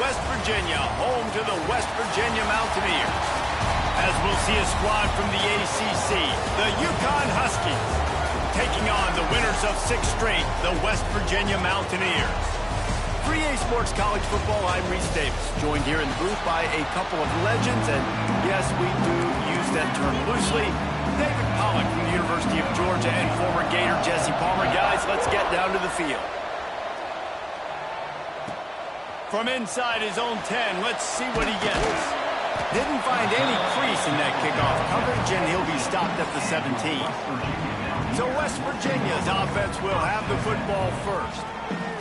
West Virginia, home to the West Virginia Mountaineers. As we'll see a squad from the ACC, the Yukon Huskies, taking on the winners of 6 straight, the West Virginia Mountaineers. 3A Sports College Football, I'm Reese Davis, joined here in the booth by a couple of legends, and yes, we do use that term loosely. David Pollock from the University of Georgia and former Gator Jesse Palmer. Guys, let's get down to the field. From inside his own 10, let's see what he gets. Didn't find any crease in that kickoff coverage, and he'll be stopped at the 17. So West Virginia's offense will have the football first.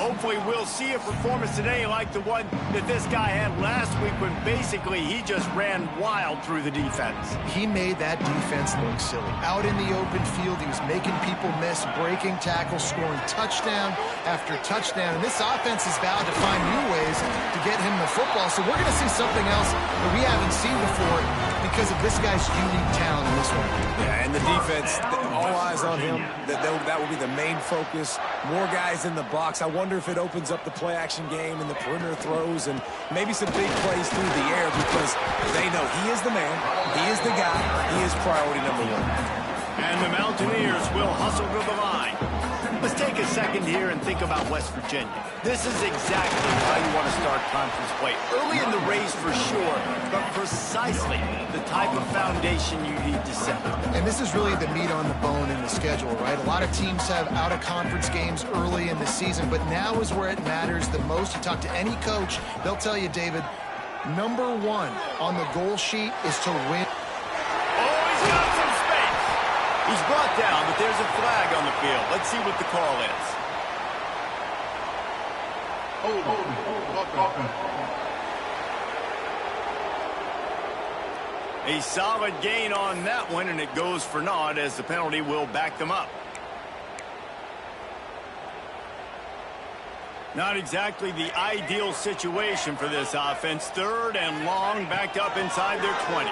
Hopefully we'll see a performance today like the one that this guy had last week when basically he just ran wild through the defense. He made that defense look silly. Out in the open field, he was making people miss, breaking tackles, scoring touchdown after touchdown. And this offense is vowed to find new ways to get him the football. So we're going to see something else that we haven't seen before because of this guy's unique talent in this one. Yeah, and the defense, all eyes on him. That will be the main focus. More guys in the box. I wonder if it opens up the play-action game and the perimeter throws and maybe some big plays through the air because they know he is the man, he is the guy, he is priority number 1. And the Mountaineers will hustle to the line. Let's take a second here and think about West Virginia. This is exactly how you want to start conference play. Early in the race for sure, but precisely the type of foundation you need to set. And this is really the meat on the bone in the schedule, right? A lot of teams have out-of-conference games early in the season, but now is where it matters the most. You talk to any coach, they'll tell you, David, number 1 on the goal sheet is to win. Oh, he's got some space. He's brought down, but there's a flag on the field. Let's see what the call is. A solid gain on that one, and it goes for naught as the penalty will back them up. Not exactly the ideal situation for this offense. 3rd and long, backed up inside their 20.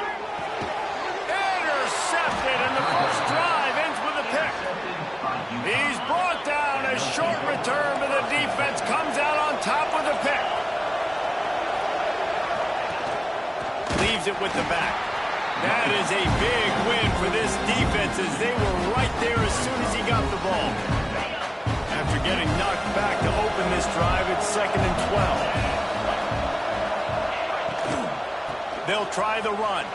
Intercepted, and the first drive ends with a pick. He's brought down. A short return, but the defense comes out on top with a pick. Leaves it with the back. That is a big win for this defense as they were right there as soon as he got the ball. After getting knocked back to open this drive, it's 2nd and 12. They'll try the run.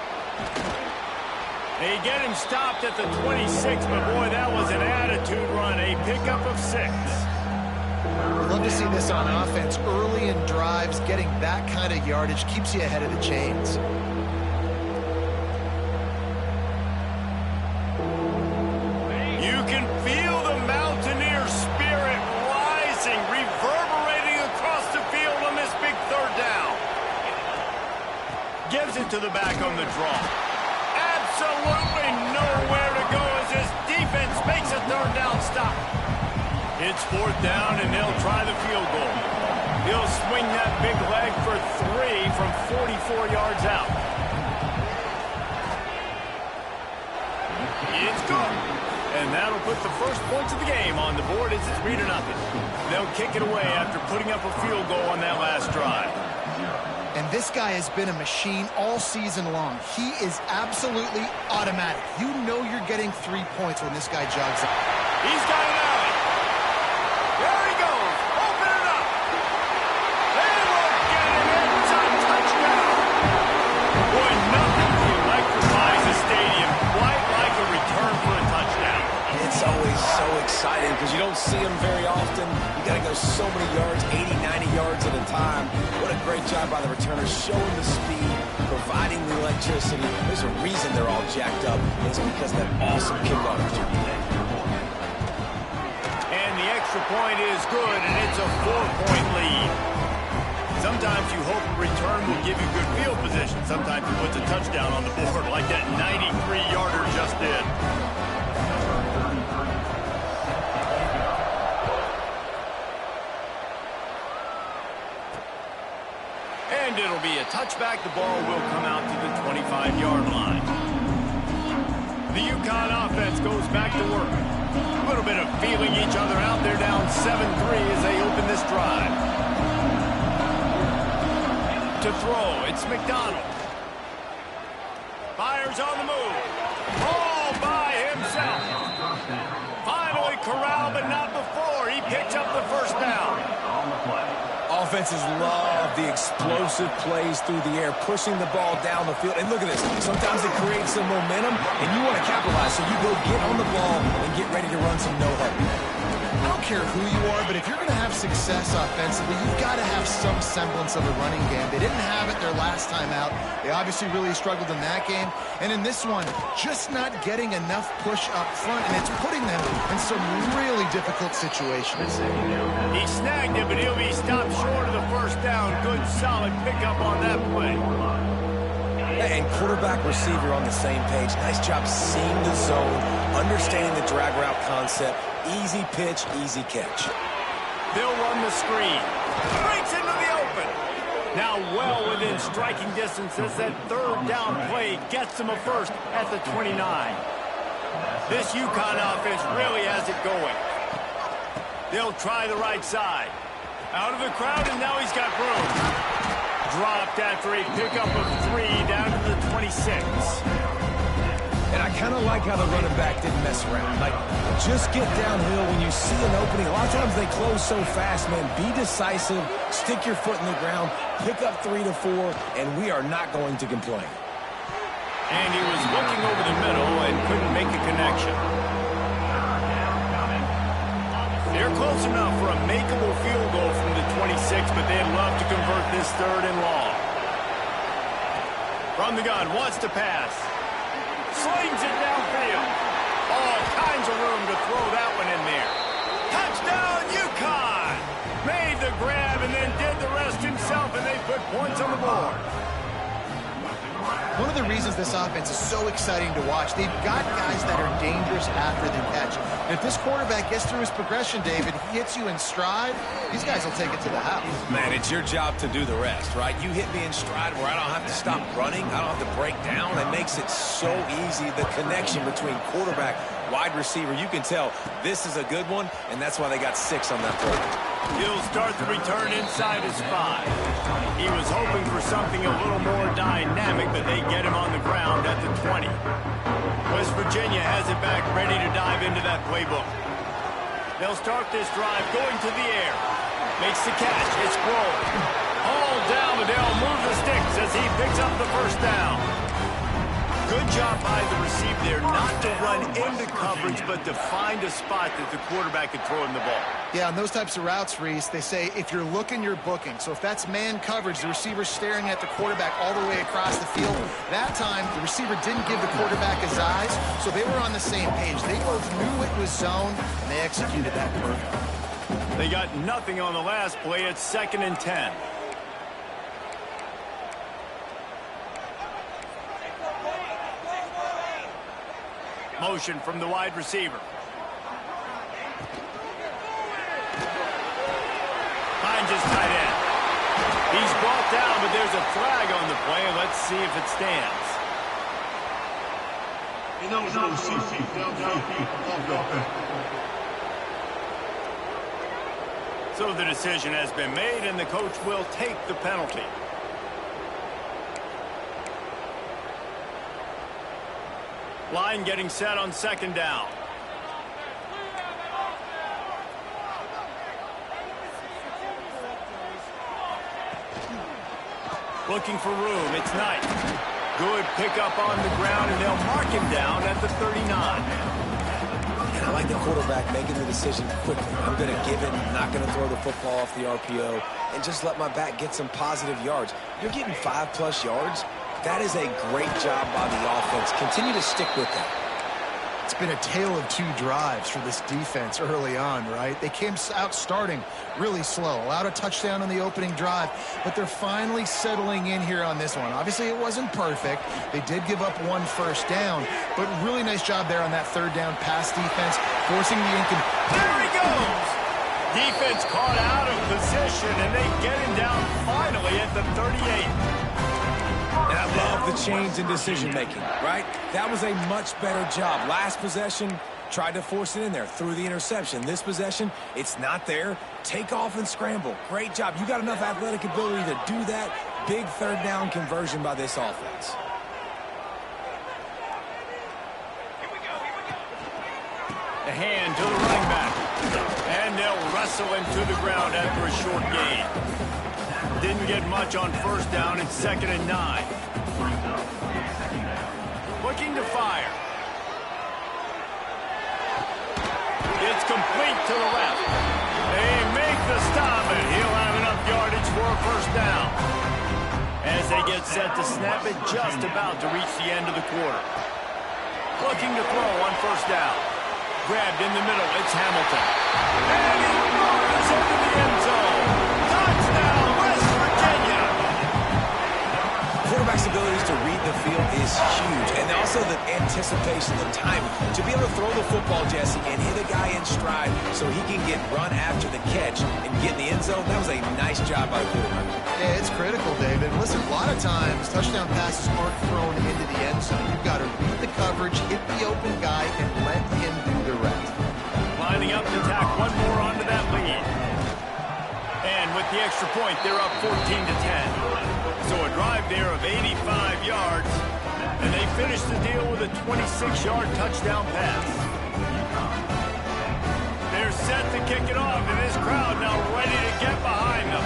They get him stopped at the 26, but boy, that was an attitude run. A pickup of 6. I'd love to see this on offense. Early in drives, getting that kind of yardage keeps you ahead of the chains. You can feel the Mountaineer spirit rising, reverberating across the field on this big 3rd down. Gives it to the back on the draw. Absolutely nowhere to go as this defense makes a 3rd down stop. It's 4th down, and they'll try the field goal. He'll swing that big leg for 3 from 44 yards out. It's good. And that'll put the first points of the game on the board as it's 3-0. They'll kick it away after putting up a field goal on that last drive. And this guy has been a machine all season long. He is absolutely automatic. You know you're getting 3 points when this guy jogs up. He's got it out. There he goes. Open it up. They will get him in. It's a touchdown. Boy, nothing electrifies the stadium quite like a return for a touchdown. It's always so exciting because you don't see them very often. You got to go so many yards, 80, 90 yards at a time. What a great job by the returners, showing the speed, providing the electricity. There's a reason they're all jacked up. It's because of that awesome kickoff return. And the extra point is good, and it's a 4-point lead. Sometimes you hope a return will give you good field position. Sometimes it puts a touchdown on the board like that 93-yarder just did. And it'll be a touchback. The ball will come out to the 25-yard line. The Yukon offense goes back to work. A little bit of feeling each other out. They're down 7-3 as they open this drive. to throw. It's McDonald. Fires on the move. All by himself. Finally corralled, but not before. He picked up the first down. Offenses love the explosive plays through the air, pushing the ball down the field. And look at this. Sometimes it creates some momentum, and you want to capitalize. So you go get on the ball and get ready to run some no-huddle. I don't care who you are, but if you're going to have success offensively, you've got to have some semblance of a running game. They didn't have it their last time out. They obviously really struggled in that game. And in this one, just not getting enough push up front, and it's putting them in some really difficult situations. He snagged it, but he'll be stopped short of the first down. Good, solid pickup on that play. And quarterback receiver on the same page. Nice job seeing the zone, understanding the drag route concept. Easy pitch, easy catch. They'll run the screen. Breaks into the open. Now well within striking distance as that third down play gets them a first at the 29. This UConn offense really has it going. They'll try the right side. Out of the crowd, and now he's got room. Dropped after a pickup of 3 down to the 26. And I kind of like how the running back didn't mess around. Like, just get downhill when you see an opening. A lot of times they close so fast, man. Be decisive, stick your foot in the ground, pick up 3 to 4, and we are not going to complain. And he was looking over the middle and couldn't make a connection. They're close enough for a makeable field goal from the 26, but they'd love to convert this third and long. From the gun, wants to pass. Slings it downfield. All kinds of room to throw that one in there. Touchdown, UConn! Made the grab and then did the rest himself, and they put points on the board. One of the reasons this offense is so exciting to watch, they've got guys that are dangerous after the catch. And if this quarterback gets through his progression, David, he hits you in stride, these guys will take it to the house. Man, it's your job to do the rest, right? You hit me in stride where I don't have to stop running. I don't have to break down. It makes it so easy, the connection between quarterback, wide receiver. You can tell this is a good one, and that's why they got 6 on that play. He'll start the return inside his 5. He was hoping for something a little more dynamic, but they get him on the ground at the 20. West Virginia has it back, ready to dive into that playbook. They'll start this drive going to the air. Makes the catch. It's Grove. All down, but they'll move the sticks as he picks up the first down. Good job by the receiver there, not to run into coverage, but to find a spot that the quarterback can throw him the ball. Yeah, on those types of routes, Reese, they say if you're looking, you're booking. So if that's man coverage, the receiver's staring at the quarterback all the way across the field. That time, the receiver didn't give the quarterback his eyes, so they were on the same page. They both knew it was zone, and they executed that perfectly. They got nothing on the last play. It's 2nd and 10. Motion from the wide receiver. Finds his tight end. He's brought down, but there's a flag on the play. Let's see if it stands. So the decision has been made, and the coach will take the penalty. Line getting set on 2nd down. Looking for room. It's Knight. Good pickup on the ground, and they'll mark him down at the 39. And I like the quarterback making the decision quickly. I'm going to give it, not going to throw the football off the RPO, and just let my back get some positive yards. You're getting 5+ yards. That is a great job by the offense. Continue to stick with that. It's been a tale of 2 drives for this defense early on, right? They came out starting really slow, allowed a touchdown on the opening drive, but they're finally settling in here on this one. Obviously, it wasn't perfect. They did give up 1 first down, but really nice job there on that 3rd down pass defense, forcing the incomplete. There he goes! Defense caught out of position, and they get him down finally at the 38. And I love the change in decision-making, right? That was a much better job. Last possession, tried to force it in there, threw the interception. This possession, it's not there. Take off and scramble. Great job. You got enough athletic ability to do that. big third down conversion by this offense. The hand to the running back. And they'll wrestle him to the ground after a short gain. Didn't get much on first down. It's 2nd and 9. Looking to fire. It's complete to the left. They make the stop, and he'll have enough yardage for a first down. As they get set to snap it, just about to reach the end of the quarter. Looking to throw on first down. Grabbed in the middle, it's Hamilton. And he roars into the end zone. Touchdown, West Virginia! Quarterback's abilities to read the field is huge, and also the anticipation, the timing. To be able to throw the football, Jesse, and hit a guy in stride so he can get run after the catch and get in the end zone, that was a nice job by the quarterback. Yeah, it's critical, David. Listen, a lot of times, touchdown passes aren't thrown into the end zone. You've got to read the coverage, hit the open guy, and let him do the rest. Lining up to tack one more onto that lead. And with the extra point, they're up 14 to 10. So a drive there of 85 yards, and they finish the deal with a 26-yard touchdown pass. They're set to kick it off, and this crowd now ready to get behind them.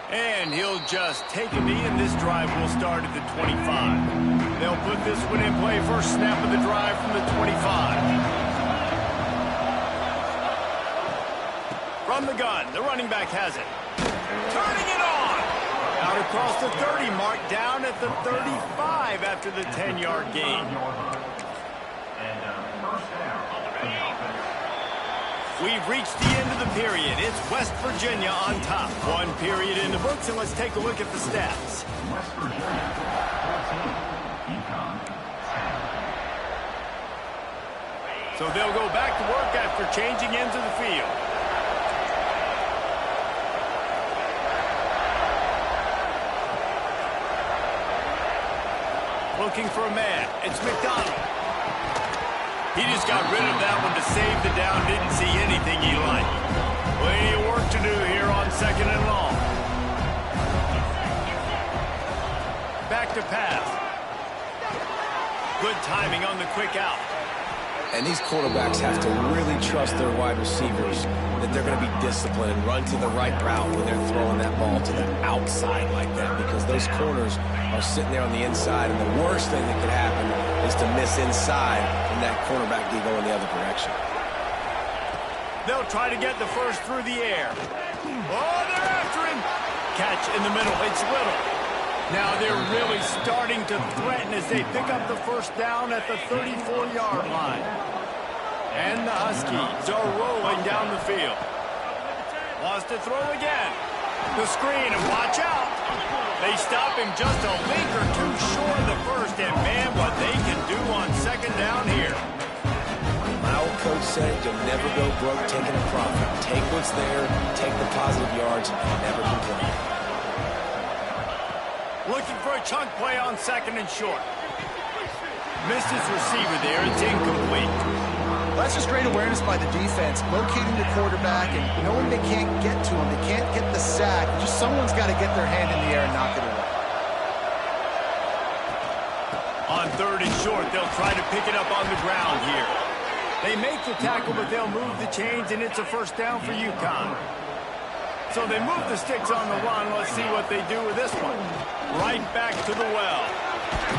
And he'll just take a knee, and this drive will start at the 25. They'll put this one in play. First snap of the drive from the 25. From the gun, the running back has it. Turning it on! Out across the 30, marked down at the 35 after the 10-yard gain. We've reached the end of the period. It's West Virginia on top. One period in the books, and let's take a look at the stats. West Virginia, 14, UConn, 10. So they'll go back to work after changing ends of the field. Looking for a man. It's McDonald. He just got rid of that one to save the down. Didn't see anything he liked. Plenty of work to do here on 2nd and long. Back to pass. Good timing on the quick out. And these quarterbacks have to really trust their wide receivers that they're going to be disciplined and run to the right route when they're throwing that ball to the outside like that, because those corners are sitting there on the inside, and the worst thing that could happen is to miss inside and that cornerback be going the other direction. They'll try to get the first through the air. Oh, they're after him. Catch in the middle. It's Little. Now they're really starting to threaten as they pick up the first down at the 34-yard line. And the Huskies are rolling down the field. Wants to throw again. The screen, and watch out. They stop him just a link or two short of the first, and man, what they can do on 2nd down here. My old coach said you'll never go broke taking a profit. Take what's there, take the positive yards, and never complain. Looking for a chunk play on 2nd and short. Missed his receiver there. It's incomplete. That's just great awareness by the defense, locating the quarterback and knowing they can't get to him. They can't get the sack. Just someone's got to get their hand in the air and knock it away. On 3rd and short, they'll try to pick it up on the ground here. They make the tackle, but they'll move the chains, and it's a first down for UConn. So they move the sticks on the run. Let's see what they do with this one. Right back to the well.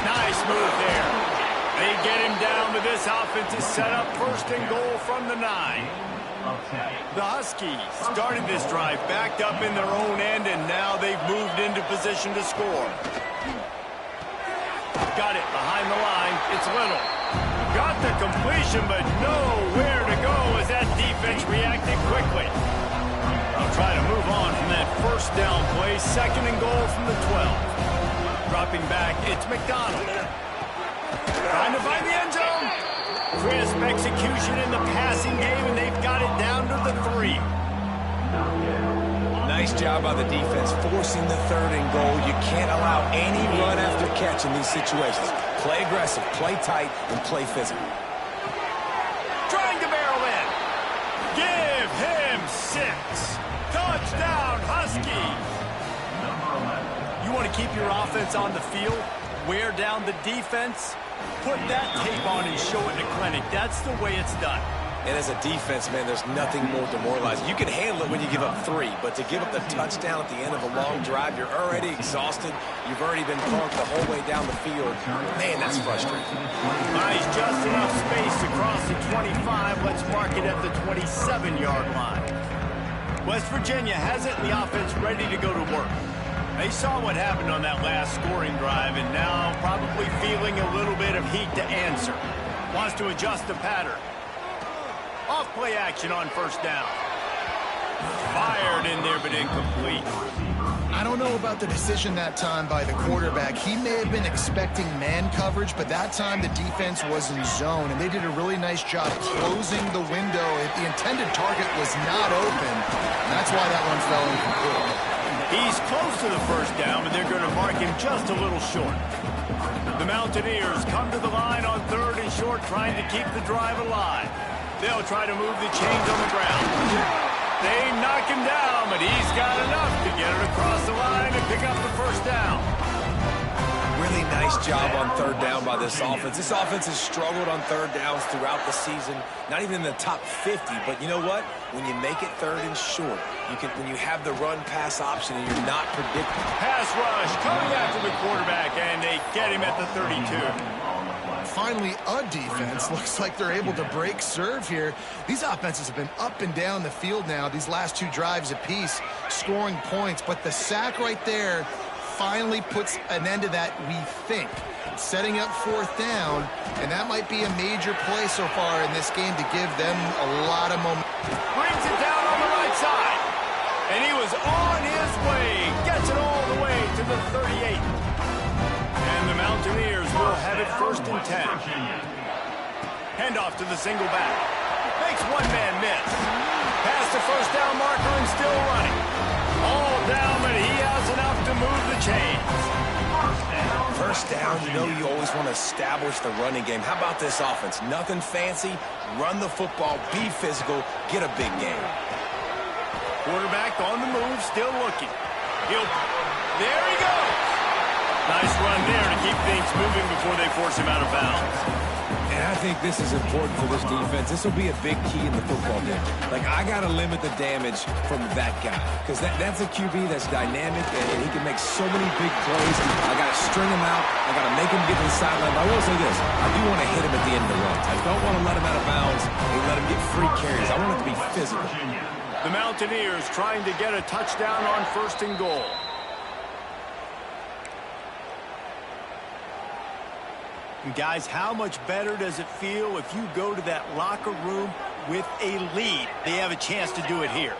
Nice move there. They get him down, but this offense is set up 1st and goal from the 9. The Huskies started this drive backed up in their own end, and now they've moved into position to score. Got it behind the line. It's Little. Got the completion, but nowhere to go as that defense reacted quickly. They'll try to move on from that first down play. 2nd and goal from the 12. Dropping back, it's McDonald. Trying to find the end zone. Crisp execution in the passing game, and they've got it down to the 3. Nice Nice job by the defense forcing the 3rd and goal. You can't allow any run after catch in these situations. Play aggressive, play tight, and play physical. Trying to barrel in. Give him 6. Touchdown, Huskies. You want to keep your offense on the field? Wear down the defense? Put that tape on and show it in a clinic. That's the way it's done. And as a defense, man, there's nothing more demoralizing. You can handle it when you give up 3, but to give up the touchdown at the end of a long drive, you're already exhausted. You've already been punked the whole way down the field. Man, that's frustrating. Nice, just enough space across the 25. Let's mark it at the 27-yard line. West Virginia has it, and the offense ready to go to work. They saw what happened on that last scoring drive, and now probably feeling a little bit of heat to answer. Wants to adjust the pattern. Off play action on 1st down. Fired in there, but incomplete. I don't know about the decision that time by the quarterback. He may have been expecting man coverage, but that time the defense was in zone, and they did a really nice job closing the window. The intended target was not open, and that's why that one fell incomplete. He's close to the 1st down, but they're going to mark him just a little short. The Mountaineers come to the line on 3rd and short, trying to keep the drive alive. They'll try to move the chains on the ground. They knock him down, but he's got enough to get it across the line and pick up the 1st down. Really nice job on 3rd down by this offense. This offense has struggled on 3rd downs throughout the season. Not even in the top 50, but you know what? When you make it 3rd and short, when you have the run-pass option and you're not predictable. Pass rush coming after the quarterback, and they get him at the 32. Finally, a defense. Looks like they're able to break serve here. These offenses have been up and down the field now, these last 2 drives apiece, scoring points. But the sack right there finally puts an end to that, we think. Setting up 4th down, and that might be a major play so far in this game to give them a lot of momentum. Brings it down on the right side. And he was on his way. Gets it all the way to the 38. And the Mountaineers will have it 1st and 10. Handoff to the single back. Makes one man miss. Past the 1st down marker and still running. All down, but he has enough to move the chains. 1st down, you know you always want to establish the running game. How about this offense? Nothing fancy. Run the football, be physical, get a big game. Quarterback on the move, still looking. There he goes. Nice run there to keep things moving before they force him out of bounds. And I think this is important for this defense. This will be a big key in the football game. Like, I got to limit the damage from that guy. Because that's a QB that's dynamic, and he can make so many big plays. I got to string him out. I got to make him get to the sideline. But I will say this. I do want to hit him at the end of the run. I don't want to let him out of bounds and let him get free carries. I want it to be physical. The Mountaineers trying to get a touchdown on 1st and goal. And guys, how much better does it feel if you go to that locker room with a lead? They have a chance to do it here.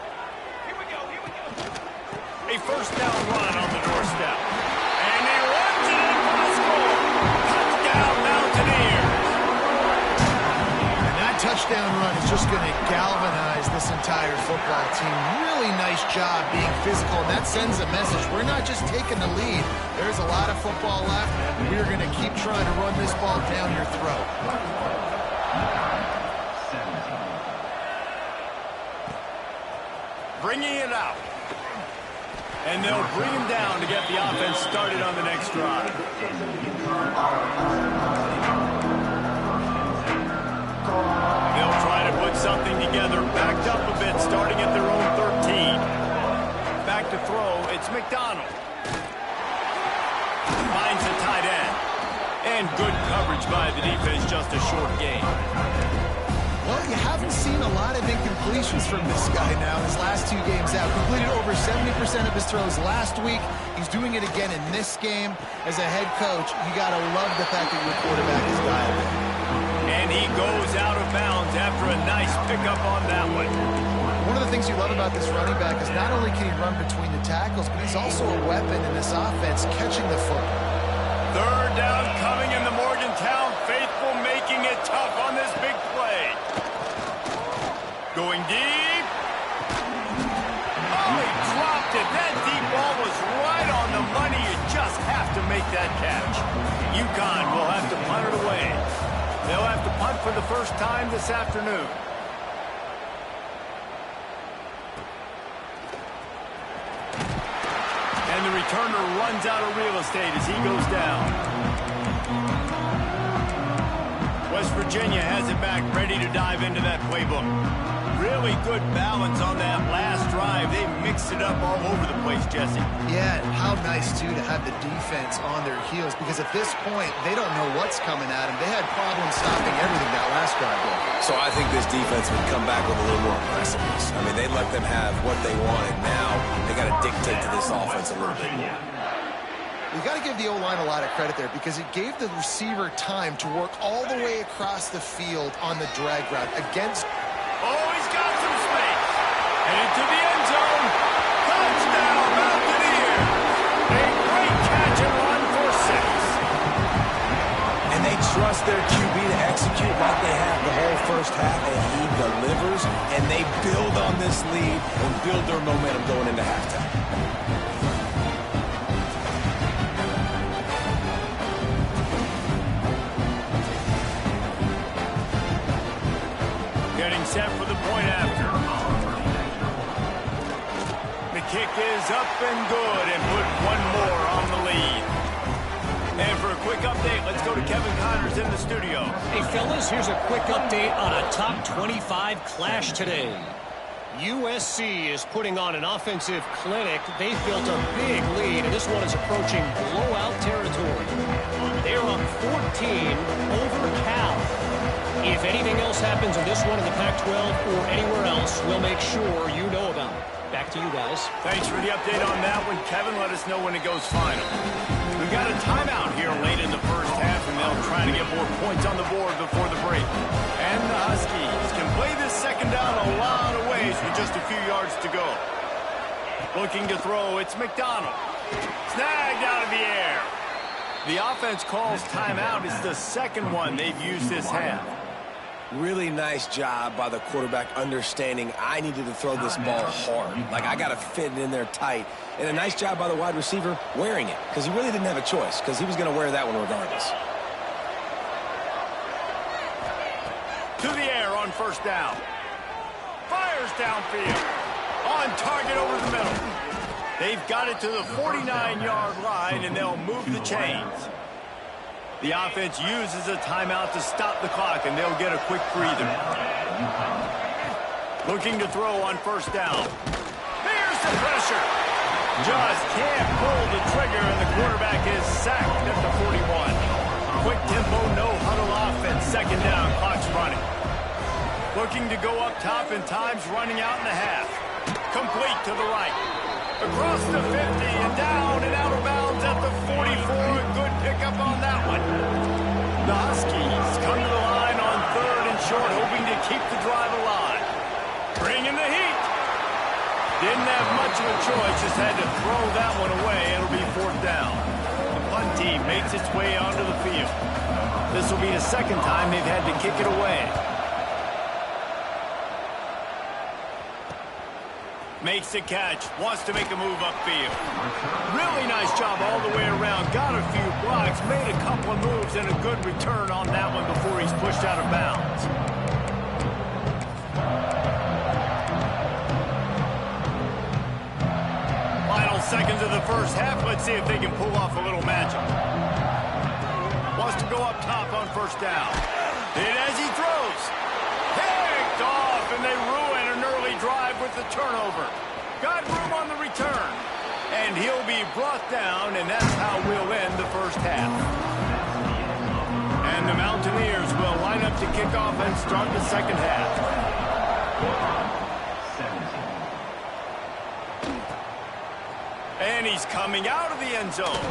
A 1st down run on the doorstep. And he runs it in for the score. Touchdown, Mountaineers. And that touchdown run is just going to galvanize this entire football team. Really nice job being physical, and that sends a message. We're not just taking the lead. There's a lot of football left. We're going to keep trying to run this ball down your throat. Bringing it out. And they'll bring him down to get the offense started on the next drive. They'll try to put something together, backed up a bit, starting at their own 13. Back to throw, it's McDonald. Finds the tight end. And good coverage by the defense, just a short game. Well, you haven't seen a lot of incompletions from this guy now. His last 2 games out, completed over 70% of his throws last week. He's doing it again in this game. As a head coach, you got to love the fact that your quarterback is dialed in. And he goes out of bounds after a nice pickup on that one. One of the things you love about this running back is not only can he run between the tackles, but he's also a weapon in this offense, catching the football. 3rd down coming in the Morgantown faithful, making it tough on this big play. Going deep. Oh, he dropped it. That deep ball was right on the money. You just have to make that catch. UConn will have to punt it away. They'll have to punt for the first time this afternoon. And the returner runs out of real estate as he goes down. West Virginia has it back, ready to dive into that playbook. Really good balance on that last drive. They mixed it up all over the place, Jesse. Yeah, how nice, too, to have the defense on their heels, because at this point, they don't know what's coming at them. They had problems stopping everything that last drive. So I think this defense would come back with a little more aggressiveness. I mean, they let them have what they wanted. Now they got to dictate to this offense a little bit more. We got to give the O-line a lot of credit there because it gave the receiver time to work all the way across the field on the drag route against. Oh, he's got some space. Headed to the end zone. Touchdown, Mountaineers. A great catch and run for 6. And they trust their QB to execute like they have the whole first half, and he delivers, and they build on this lead and build their momentum going into halftime. Getting set for the point after. The kick is up and good and put one more on the lead. And for a quick update, let's go to Kevin Connors in the studio. Hey, fellas, here's a quick update on a top 25 clash today. USC is putting on an offensive clinic. They've built a big lead, and this one is approaching blowout territory. They're up 14 over Cal. If anything else happens in this one in the Pac-12 or anywhere else, we'll make sure you know about it. Back to you guys. Thanks for the update on that one, Kevin. Let us know when it goes final. We've got a timeout here late in the first half, and they'll try to get more points on the board before the break. And the Huskies can play this second down a lot of ways with just a few yards to go. Looking to throw, it's McDonald. Snagged out of the air. The offense calls timeout. It's the second one they've used this half. Really nice job by the quarterback understanding I needed to throw this ball hard. Like, I got to fit it in there tight. And a nice job by the wide receiver wearing it, because he really didn't have a choice, because he was going to wear that one regardless. To the air on first down. Fires downfield. On target over the middle. They've got it to the 49-yard line, and they'll move the chains. The offense uses a timeout to stop the clock, and they'll get a quick breather. Looking to throw on first down. Here's the pressure. Just can't pull the trigger, and the quarterback is sacked at the 41. Quick tempo, no huddle offense. Second down, clock's running. Looking to go up top, and time's running out in the half. Complete to the right. Across the 50 and down and out of bounds at the 44. Good pickup on that one. The Huskies come to the line on third and short, hoping to keep the drive alive. Bringing the heat. Didn't have much of a choice, just had to throw that one away. It'll be fourth down. The punt team makes its way onto the field. This will be the second time they've had to kick it away. Makes the catch, wants to make a move upfield. Really nice job all the way around. Got a few blocks, made a couple of moves, and a good return on that one before he's pushed out of bounds. Final seconds of the first half. Let's see if they can pull off a little magic. Wants to go up top on first down. Hit as he throws. Picked off, and they ruin an early drive with the turnover. Got room on the return. And he'll be brought down, and that's how we'll end the first half. And the Mountaineers will line up to kick off and start the second half. And he's coming out of the end zone.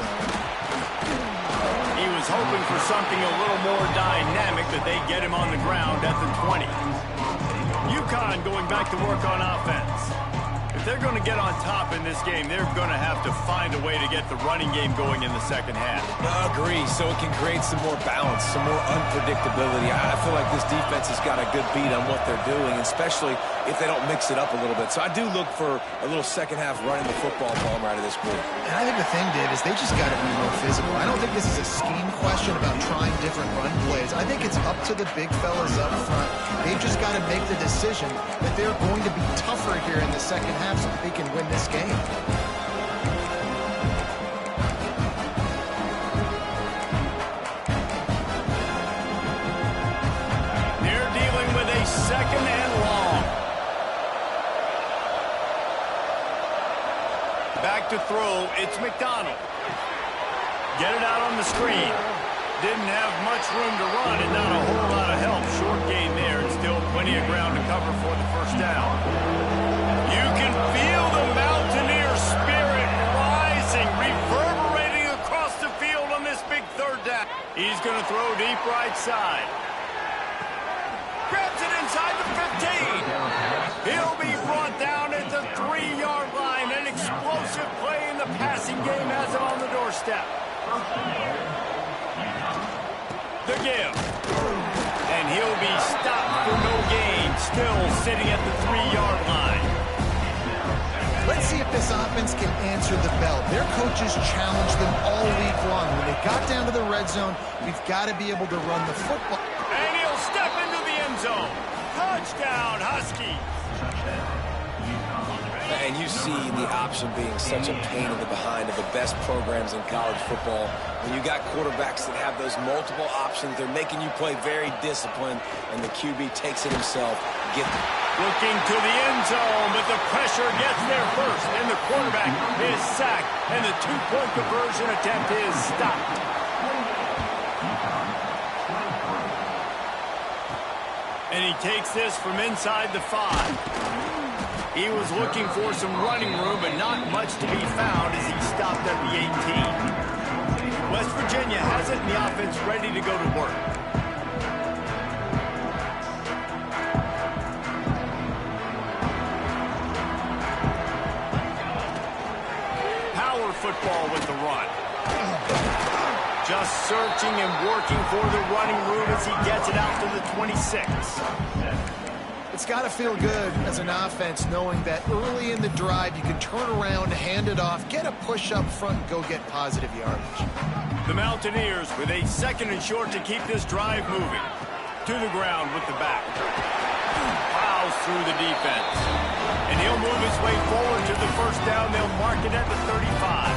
He was hoping for something a little more dynamic, but they get him on the ground at the 20. UConn going back to work on offense. If they're going to get on top in this game, they're going to have to find a way to get the running game going in the second half. I agree, so it can create some more balance, some more unpredictability. I feel like this defense has got a good beat on what they're doing, especially if they don't mix it up a little bit. So I do look for a little second half running the football ball out of this group. And I think the thing, Dave, is they just got to be more physical. I don't think this is a scheme question about trying different run plays. I think it's up to the big fellas up front. They've just got to make the decision that they're going to be tougher here in the second half so that they can win this game. They're dealing with a second and long. Back to throw, it's McDonald. Get it out on the screen. Didn't have much room to run and not a whole lot of help. Short gain there and still plenty of ground to cover for the first down. You can feel the Mountaineer spirit rising, reverberating across the field on this big third down. He's going to throw deep right side. Grabs it inside the 15. He'll be brought down at the 3-yard line. An explosive play in the passing game has him on the doorstep. The give. And he'll be stopped for no gain, still sitting at the 3-yard line. Let's see if this offense can answer the bell. Their coaches challenged them all week long. When they got down to the red zone, we've got to be able to run the football. And he'll step into the end zone. Touchdown, Huskies. And you see the option being such a pain in the behind of the best programs in college football. When you got quarterbacks that have those multiple options, they're making you play very disciplined, and the QB takes it himself. Looking to the end zone, but the pressure gets there first, and the quarterback is sacked, and the two-point conversion attempt is stopped. And he takes this from inside the 5. He was looking for some running room, but not much to be found as he stopped at the 18. West Virginia has it, and the offense ready to go to work. Power football with the run. Just searching and working for the running room as he gets it out to the 26. It's got to feel good as an offense knowing that early in the drive you can turn around, hand it off, get a push up front, and go get positive yardage. The Mountaineers with a second and short to keep this drive moving. To the ground with the back. Plows through the defense. And he'll move his way forward to the first down. They'll mark it at the 35.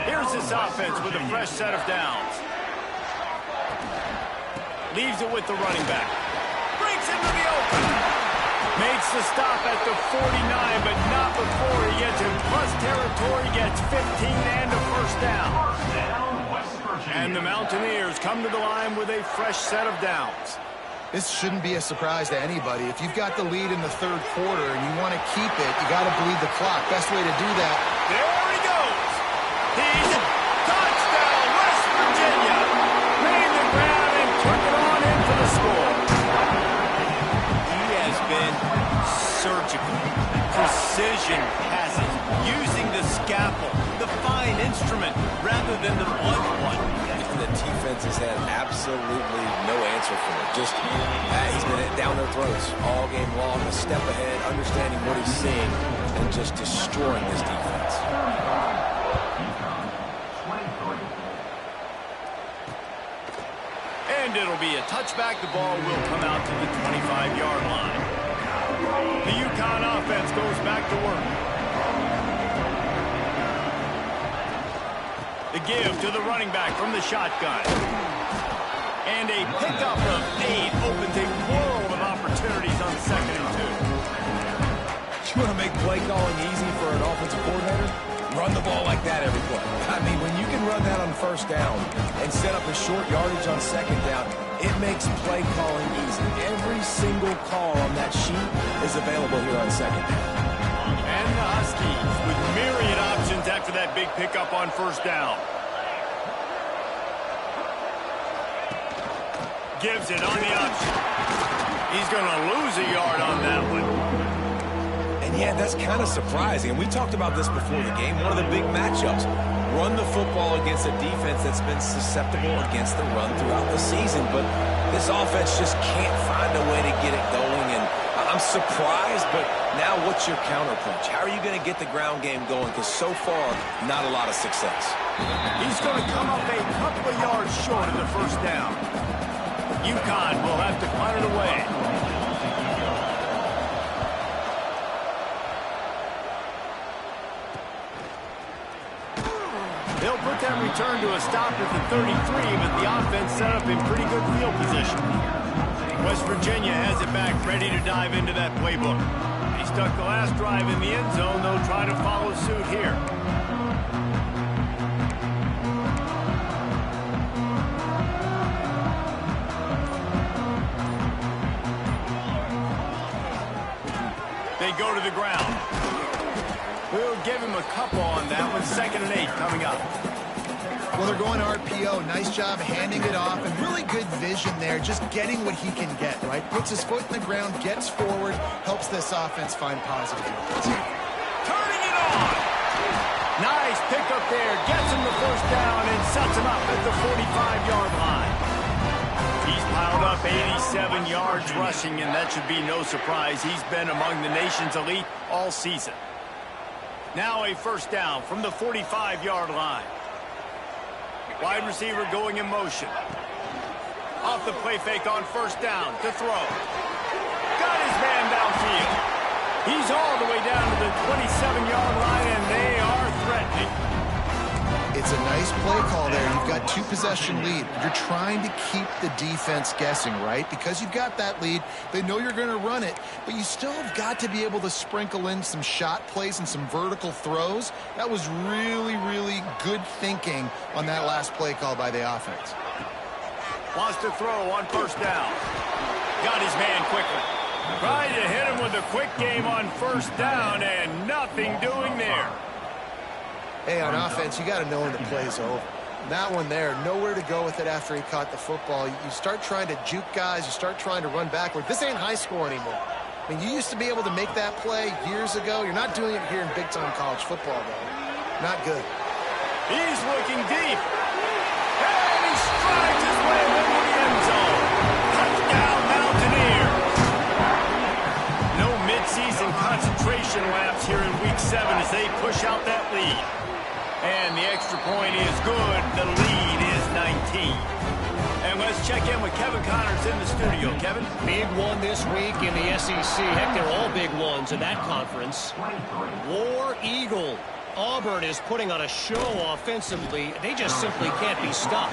Here's this offense with a fresh set of downs. Leaves it with the running back. Breaks into the open. Makes the stop at the 49, but not before he gets in plus territory, gets 15 and a first down. And the Mountaineers come to the line with a fresh set of downs. This shouldn't be a surprise to anybody. If you've got the lead in the third quarter and you want to keep it, you got to bleed the clock. Best way to do that. There he goes. He's touchdown, West Virginia. Made the grab and took it on in for the score. He has been surgical. Precision passes, using the scalpel, the fine instrument, rather than the blunt one. The defense has had absolutely no answer for it. Just, he's been down their throats all game long, a step ahead, understanding what he's seeing, and just destroying this defense. And it'll be a touchback. The ball will come out to the 25-yard line. The UConn offense goes back to work. The give to the running back from the shotgun. And a pickup of 8 opens a world of opportunities on 2nd and 2. You want to make play calling easy for an offensive coordinator? Run the ball like that every play. I mean, when you can run that on first down and set up a short yardage on second down, it makes play calling easy. Every single call on that sheet is available here on second down. And the Huskies with myriad options after that big pickup on first down. Gives it on the option. He's going to lose a yard on that one. And Yeah, that's kind of surprising. And we talked about this before the game. One of the big matchups. Run the football against a defense that's been susceptible against the run throughout the season. But this offense just can't find a way to get it going. And I'm surprised, but now what's your counterpunch? How are you going to get the ground game going? Because so far, not a lot of success. He's going to come up a couple of yards short of the first down. UConn will have to punt it away. They'll put that return to a stop at the 33, but the offense set up in pretty good field position. West Virginia has it back, ready to dive into that playbook. He stuck the last drive in the end zone. They'll try to follow suit here. They go to the ground. We'll give him a couple on that one. 2nd and 8 coming up. Well, they're going RPO. Nice job handing it off, and really good vision there, just getting what he can get, right? Puts his foot in the ground, gets forward, helps this offense find positive yards. Turning it on! Nice pickup there. Gets him the first down and sets him up at the 45-yard line. He's piled up 87 yards rushing, and that should be no surprise. He's been among the nation's elite all season. Now a first down from the 45-yard line. Wide receiver going in motion. Off the play fake on first down to throw. Got his man downfield. He's all the way down to the 27-yard line, and they are threatening. It's a nice play call there. You've got 2-possession lead. You're trying to keep the defense guessing, right? Because you've got that lead, they know you're going to run it, but you still have got to be able to sprinkle in some shot plays and some vertical throws. That was really, really good thinking on that last play call by the offense. Wants to throw on first down. Got his man quickly. Tried to hit him with a quick game on first down, and nothing doing there. Hey, on offense, you got to know when the play's over. That one there, nowhere to go with it after he caught the football. You start trying to juke guys. You start trying to run backward. This ain't high school anymore. I mean, you used to be able to make that play years ago. You're not doing it here in big-time college football, though. Not good. He's looking deep. And he strides his way into the end zone. Touchdown, Mountaineers. No midseason concentration laps here in Week 7 as they push out that lead. And the extra point is good. The lead is 19. And let's check in with Kevin Connors in the studio. Kevin? Big one this week in the SEC. Heck, they're all big ones in that conference. War Eagle. Auburn is putting on a show offensively. They just simply can't be stopped.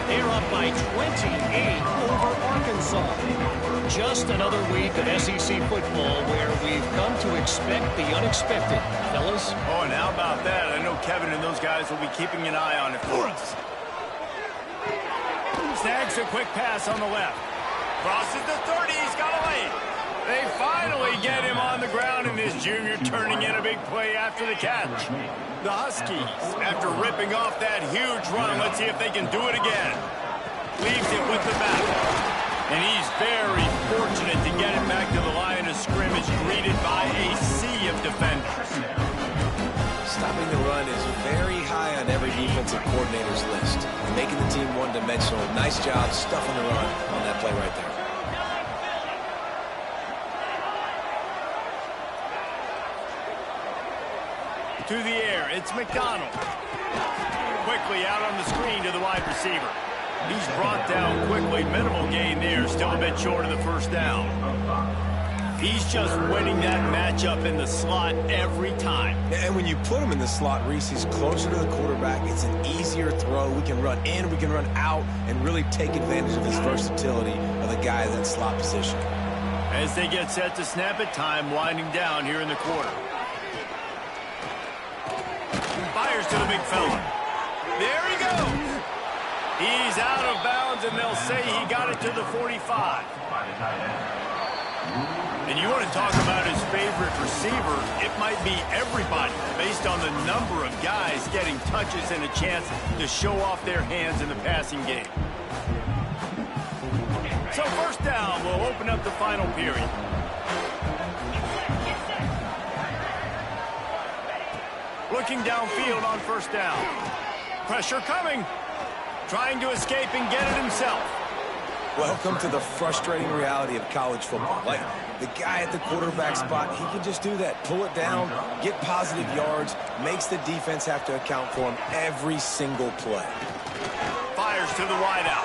They're up by 28 over Arkansas. Just another week of SEC football where we've come to expect the unexpected. Fellas? Oh, and how about that? I know Kevin and those guys will be keeping an eye on it for us. Snags a quick pass on the left. Crosses the 30. He's got a lane. They finally get him on the ground, and this junior turning in a big play after the catch. The Huskies, after ripping off that huge run, let's see if they can do it again. Leaves it with the back. And he's very fortunate to get it back to the line of scrimmage, greeted by a sea of defenders. Stopping the run is very high on every defensive coordinator's list. Making the team one-dimensional. Nice job stuffing the run on that play right there. To the air, it's McDonald. Quickly out on the screen to the wide receiver. He's brought down quickly. Minimal gain there. Still a bit short of the first down. He's just winning that matchup in the slot every time. And when you put him in the slot, Reese, he's closer to the quarterback. It's an easier throw. We can run in, we can run out, and really take advantage of his versatility of the guy in that slot position. As they get set to snap it, time winding down here in the quarter. Fires to the big fella. There he goes. He's out of bounds, and they'll say he got it to the 45. And you want to talk about his favorite receiver, it might be everybody, based on the number of guys getting touches and a chance to show off their hands in the passing game. So first down will open up the final period. Looking downfield on first down. Pressure coming. Trying to escape and get it himself. Welcome to the frustrating reality of college football. Like, the guy at the quarterback spot, he can just do that. Pull it down, get positive yards, makes the defense have to account for him every single play. Fires to the wideout.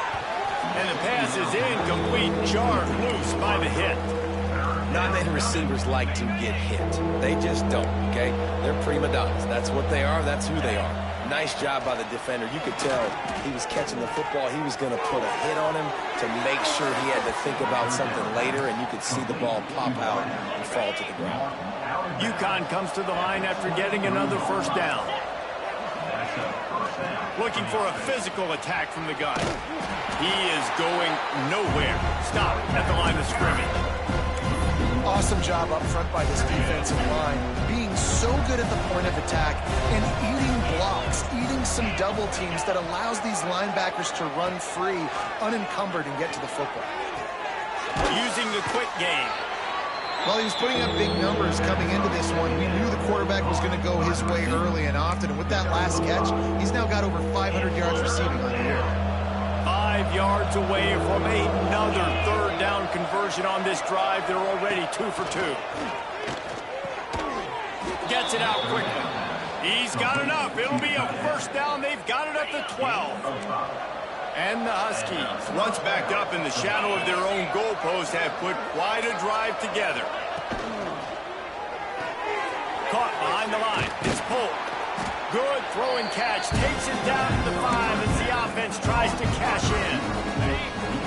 And the pass is incomplete, jarred loose by the hit. Not many receivers like to get hit. They just don't, okay? They're prima donnas. That's what they are. That's who they are. Nice job by the defender. You could tell he was catching the football. He was going to put a hit on him to make sure he had to think about something later, and you could see the ball pop out and fall to the ground. UConn comes to the line after getting another first down. Looking for a physical attack from the gun. He is going nowhere. Stop at the line of scrimmage. Awesome job up front by this defensive line, being so good at the point of attack and eating blocks, eating some double teams that allows these linebackers to run free, unencumbered, and get to the football. Using the quick game. Well, he was putting up big numbers coming into this one. We knew the quarterback was going to go his way early and often, and with that last catch, he's now got over 500 yards receiving on the year. 5 yards away from another third down conversion on this drive. They're already 2 for 2. Gets it out quickly. He's got enough. It'll be a first down. They've got it up to 12. And the Huskies, once backed up in the shadow of their own goalpost, have put quite a drive together. Caught behind the line. It's pulled. Good throwing catch. Takes it down to the 5 as the offense tries to cash in.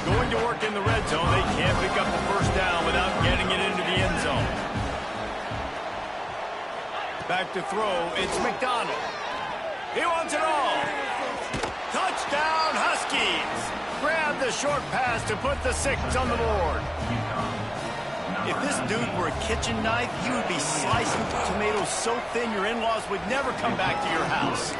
Going to work in the red zone. They can't pick up the first down without getting it into the end zone. Back to throw. It's McDonald. He wants it all. Touchdown, Huskies. Grab the short pass to put the 6 on the board. If this dude were a kitchen knife, he would be slicing tomatoes so thin your in-laws would never come back to your house.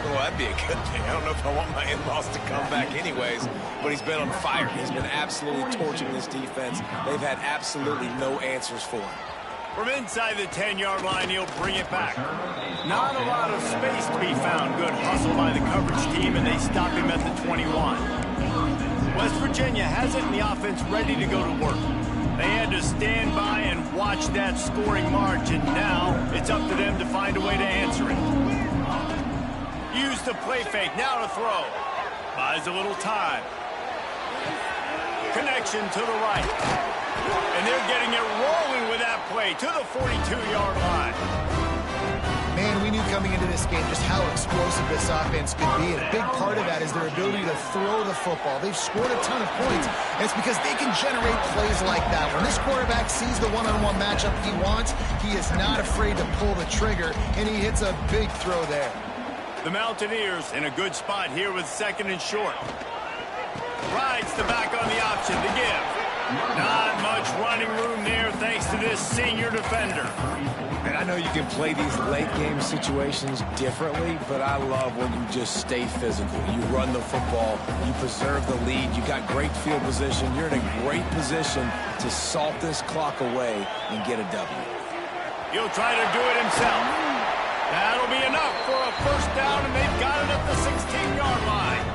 Well, that'd be a good thing. I don't know if I want my in-laws to come back anyways, but he's been on fire. He's been absolutely torching this defense. They've had absolutely no answers for him. From inside the 10-yard line, he'll bring it back. Not a lot of space to be found. Good hustle by the coverage team, and they stop him at the 21. West Virginia has it in the offense ready to go to work. They had to stand by and watch that scoring march, and now it's up to them to find a way to answer it. Use the play fake, now to throw. Buys a little time. Connection to the right. And they're getting it rolling with that play to the 42-yard line. Man, we knew coming into this game just how explosive this offense could be, and a big part of that is their ability to throw the football. They've scored a ton of points, and it's because they can generate plays like that. When this quarterback sees the one-on-one matchup he wants, he is not afraid to pull the trigger, and he hits a big throw there. The Mountaineers in a good spot here with 2nd and short. Rides the back on the option to give. Not much running room there thanks to this senior defender. And I know you can play these late-game situations differently, but I love when you just stay physical. You run the football, you preserve the lead, you got great field position, you're in a great position to salt this clock away and get a W. He'll try to do it himself. That'll be enough for a first down, and they've got it at the 16-yard line.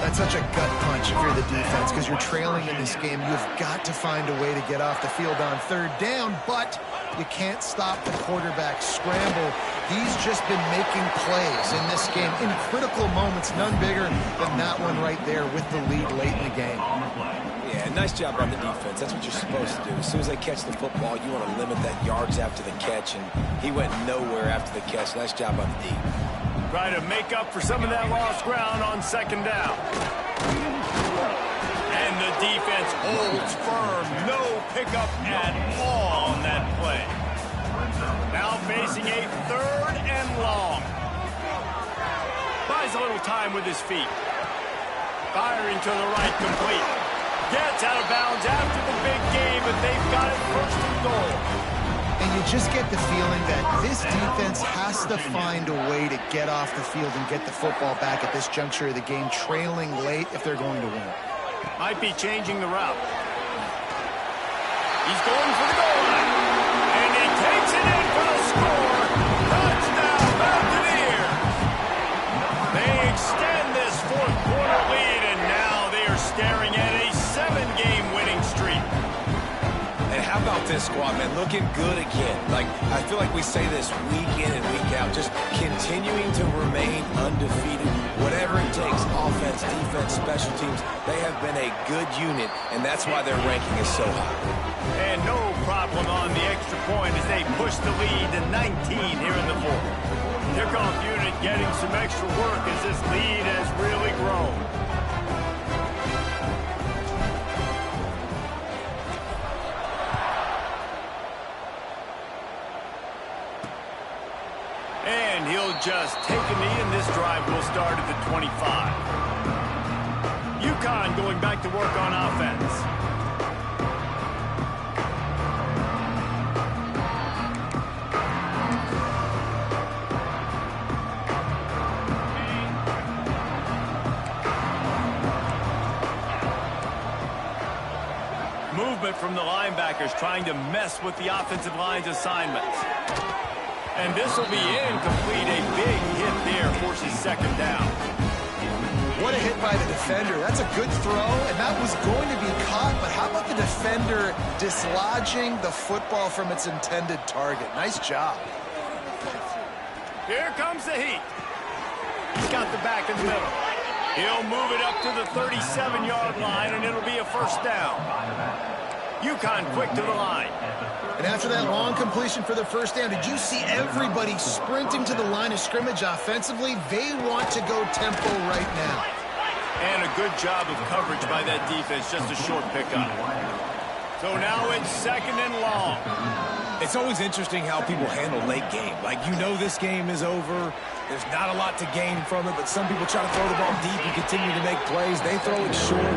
That's such a gut punch if you're the defense, because you're trailing in this game. You've got to find a way to get off the field on 3rd down, but you can't stop the quarterback scramble. He's just been making plays in this game in critical moments, none bigger than that one right there with the lead late in the game. Yeah, nice job by the defense. That's what you're supposed to do. As soon as they catch the football, you want to limit that yards after the catch, and he went nowhere after the catch. Nice job by the D. Try to make up for some of that lost ground on 2nd down. And the defense holds firm. No pickup at all on that play. Now facing a 3rd and long. Buys a little time with his feet. Firing to the right, complete. Gets out of bounds after the big game, but they've got it 1st and goal. And you just get the feeling that this defense has to find a way to get off the field and get the football back at this juncture of the game, trailing late if they're going to win. Might be changing the route. He's going for the goal line. And he takes it in for the score. Touchdown, squad, man, looking good again. Like, I feel like we say this week in and week out, just continuing to remain undefeated. Whatever it takes, offense, defense, special teams, they have been a good unit, and that's why their ranking is so high. And no problem on the extra point as they push the lead to 19 here in the fourth. Kickoff unit getting some extra work as this lead has really grown. And he'll just take a knee, and this drive will start at the 25. UConn going back to work on offense. Movement from the linebackers trying to mess with the offensive line's assignments. And this will be incomplete. A big hit there forces second down. What a hit by the defender. That's a good throw, and that was going to be caught, but how about the defender dislodging the football from its intended target? Nice job. Here comes the heat. He's got the back in the middle. He'll move it up to the 37-yard line, and it'll be a first down. UConn quick to the line. And after that long completion for the first down, did you see everybody sprinting to the line of scrimmage offensively? They want to go tempo right now. And a good job of coverage by that defense, just a short pickup. So now it's second and long. It's always interesting how people handle late game. Like, you know this game is over. There's not a lot to gain from it, but some people try to throw the ball deep and continue to make plays. They throw it short.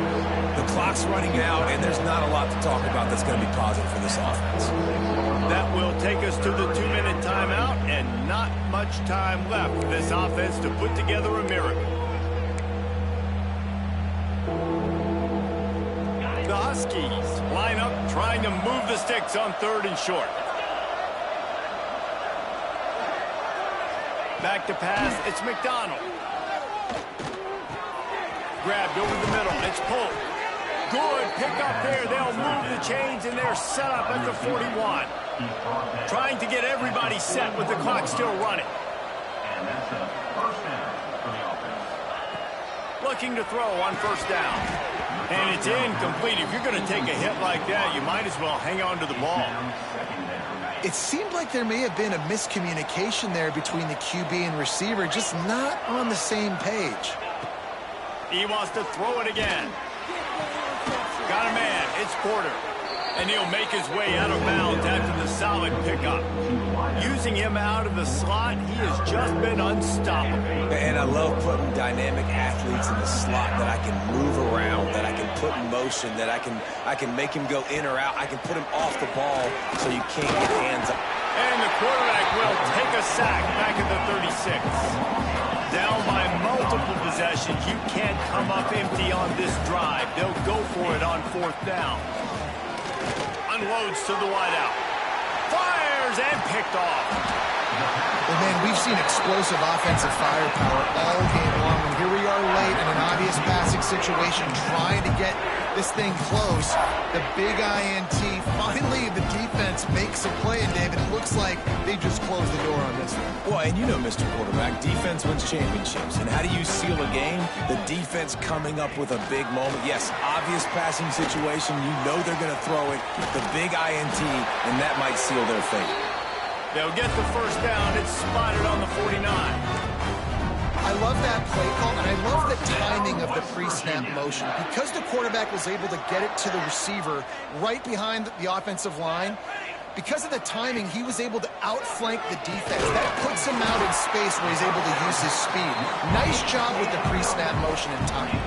The clock's running out, and there's not a lot to talk about that's going to be positive for this offense. That will take us to the 2-minute timeout, and not much time left for this offense to put together a miracle. The Huskies line up trying to move the sticks on third and short. Back to pass, it's McDonald. Grabbed over the middle, it's Polk. Good pick up there, they'll move the chains, and they're set up at the 41. Trying to get everybody set with the clock still running. Looking to throw on first down. And it's incomplete. If you're going to take a hit like that, you might as well hang on to the ball. It seemed like there may have been a miscommunication there between the QB and receiver, just not on the same page. He wants to throw it again. Got a man. It's Porter. And he'll make his way out of bounds after the solid pickup. Using him out of the slot, he has just been unstoppable. And I love putting dynamic athletes in the slot that I can move around, that I can put in motion, that I can make him go in or out. I can put him off the ball so you can't get hands up. And the quarterback will take a sack back at the 36. Down by multiple possessions. You can't come up empty on this drive. They'll go for it on fourth down. Unloads to the wideout. Fires and picked off. Well, man, we've seen explosive offensive firepower all game long, and here we are late in an obvious passing situation trying to get this thing close. The big INT. Finally, the defense makes a play, and David, it looks like they just closed the door on this one. Well, and you know, Mr. Quarterback, defense wins championships. And how do you seal a game? The defense coming up with a big moment. Yes, obvious passing situation. You know they're going to throw it. The big INT, and that might seal their fate. They'll get the first down. It's spotted on the 49. I love that play call, and I love the timing of the pre-snap motion. Because the quarterback was able to get it to the receiver right behind the offensive line, because of the timing, he was able to outflank the defense. That puts him out in space where he's able to use his speed. Nice job with the pre-snap motion and timing.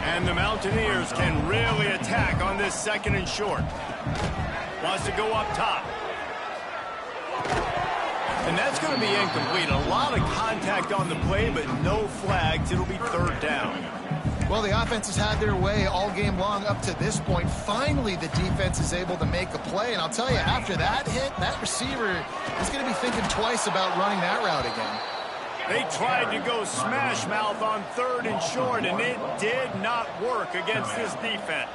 And the Mountaineers can really attack on this second and short. Wants to go up top. And that's going to be incomplete. A lot of contact on the play, but no flags. It'll be third down. Well, the offense has had their way all game long up to this point. Finally, the defense is able to make a play. And I'll tell you, after that hit, that receiver is going to be thinking twice about running that route again. They tried to go smash mouth on third and short, and it did not work against this defense.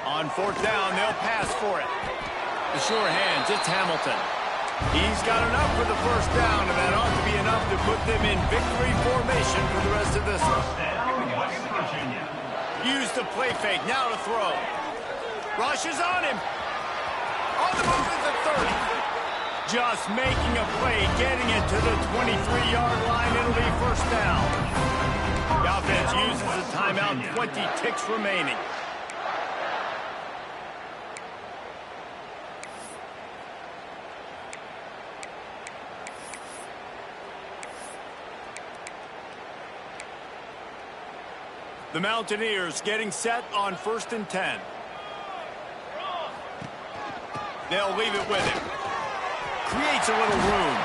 On fourth down, they'll pass for it. The sure hands, it's Hamilton. He's got enough for the first down, and that ought to be enough to put them in victory formation for the rest of this one. Use the play fake, now to throw. Rush is on him. On the move at the 30. Just making a play, getting it to the 23-yard line. It'll be first down. The offense uses a timeout, 20 ticks remaining. The Mountaineers getting set on 1st and 10. They'll leave it with him. Creates a little room.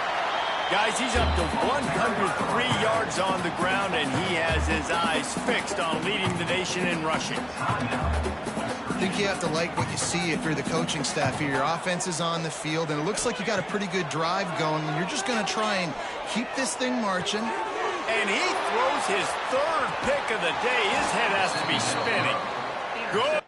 Guys, he's up to 103 yards on the ground, and he has his eyes fixed on leading the nation in rushing. I think you have to like what you see if you're the coaching staff here. Your offense is on the field, and it looks like you got a pretty good drive going, and you're just going to try and keep this thing marching. And he throws his third pick of the day. His head has to be spinning. Good.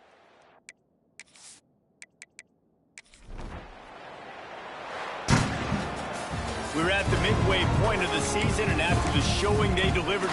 We're at the midway point of the season, and after the showing they delivered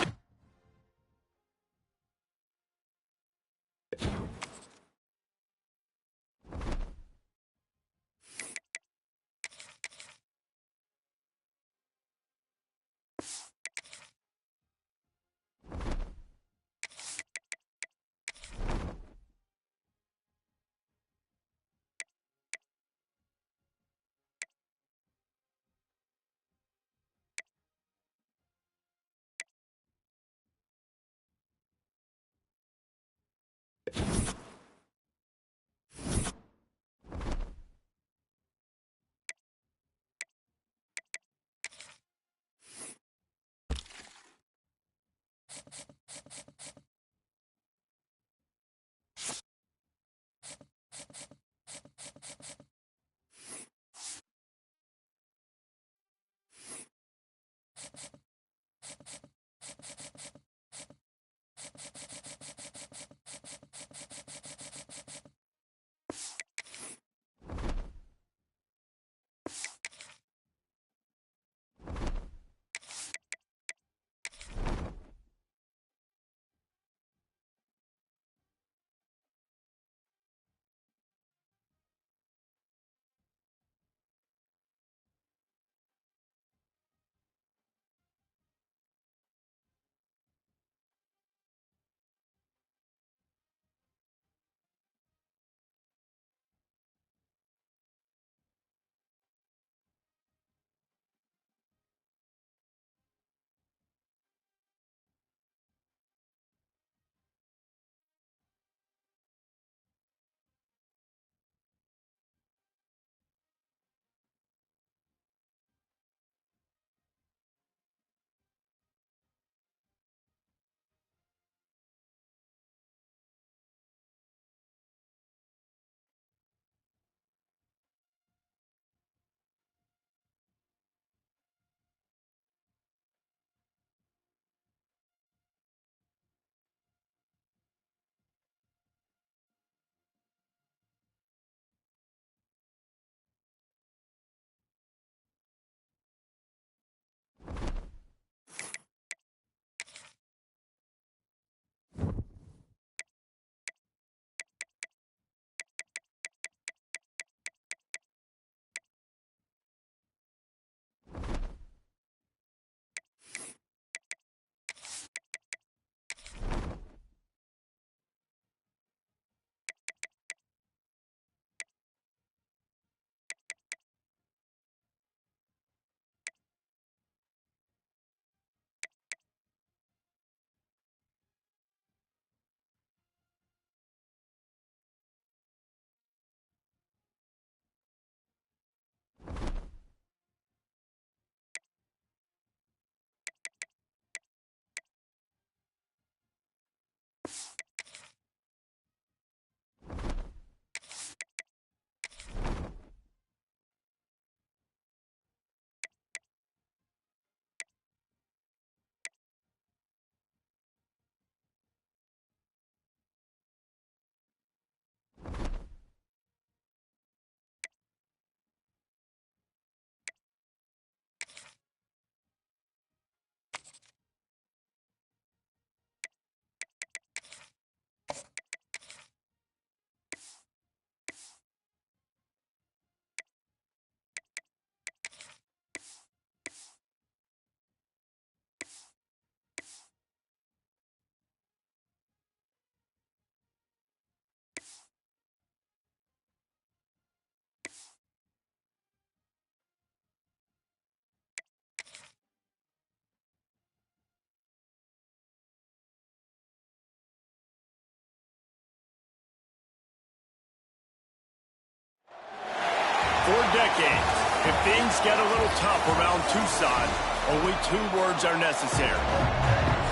decades. If things get a little tough around Tucson, only 2 words are necessary.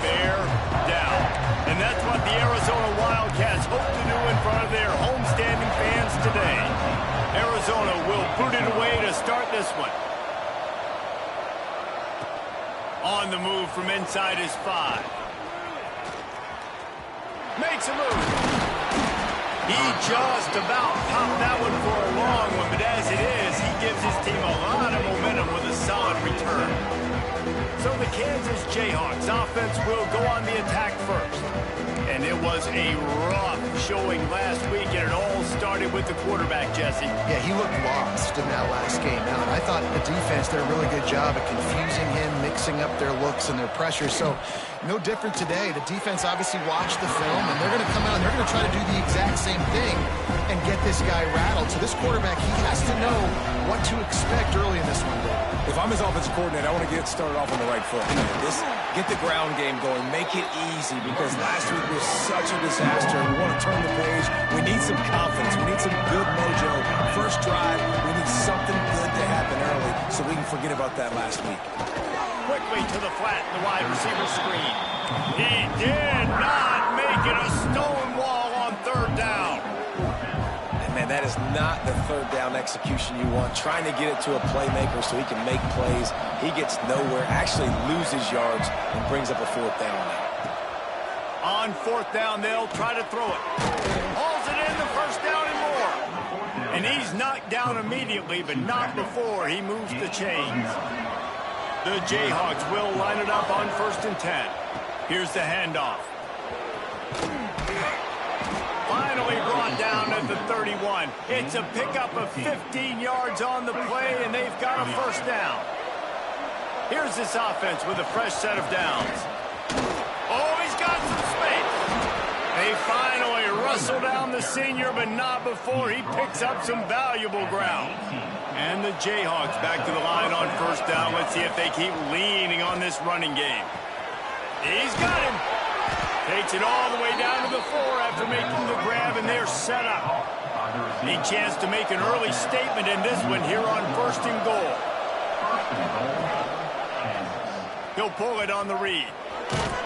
Bear down. And that's what the Arizona Wildcats hope to do in front of their homestanding fans today. Arizona will boot it away to start this one. On the move from inside his 5. Makes a move. He just about popped that one for a long one, but as it is, he gives his team a lot of momentum with a solid return. So the Kansas Jayhawks offense will go on the attack first. And it was a rough showing last week, and it all started with the quarterback, Jesse. Yeah, he looked lost in that last game out. I thought the defense did a really good job of confusing him, mixing up their looks and their pressure. So no different today. The defense obviously watched the film, and they're going to come out and they're going to try to do the exact same thing and get this guy rattled. So this quarterback, he has to know what to expect early in this one, Dave. If I'm his offensive coordinator, I want to get started off on the right foot. Get the ground game going. Make it easy, because last week was such a disaster. We want to turn the page. We need some confidence. We need some good mojo. First drive, we need something good to happen early so we can forget about that last week. Quickly to the flat in the wide receiver screen. He did not make it a stone wall on 3rd down. Man, that is not the 3rd down execution you want. Trying to get it to a playmaker so he can make plays. He gets nowhere, actually loses yards, and brings up a 4th down now. On 4th down, they'll try to throw it. Hauls it in, the 1st down and more. And he's knocked down immediately, but not before he moves the chains. The Jayhawks will line it up on 1st and 10. Here's the handoff. Finally brought down at the 31. It's a pickup of 15 yards on the play, and they've got a 1st down. Here's this offense with a fresh set of downs. Oh, he's got some space. They finally wrestle down the senior, but not before he picks up some valuable ground. And the Jayhawks back to the line on 1st down. Let's see if they keep leaning on this running game. He's got him. Takes it all the way down to the 4 after making the grab, and they're set up. A chance to make an early statement in this one here on 1st and goal. He'll pull it on the read.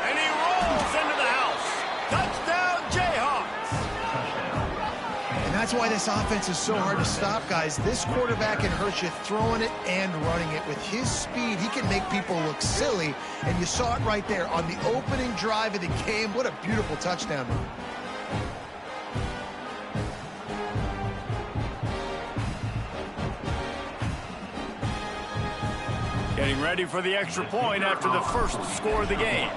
And he rolls into the house. Touchdown, Jayhawks. And that's why this offense is so hard to stop, guys. This quarterback can hurt you throwing it and running it. With his speed, he can make people look silly. And you saw it right there on the opening drive of the game. What a beautiful touchdown run. Getting ready for the extra point after the first score of the game.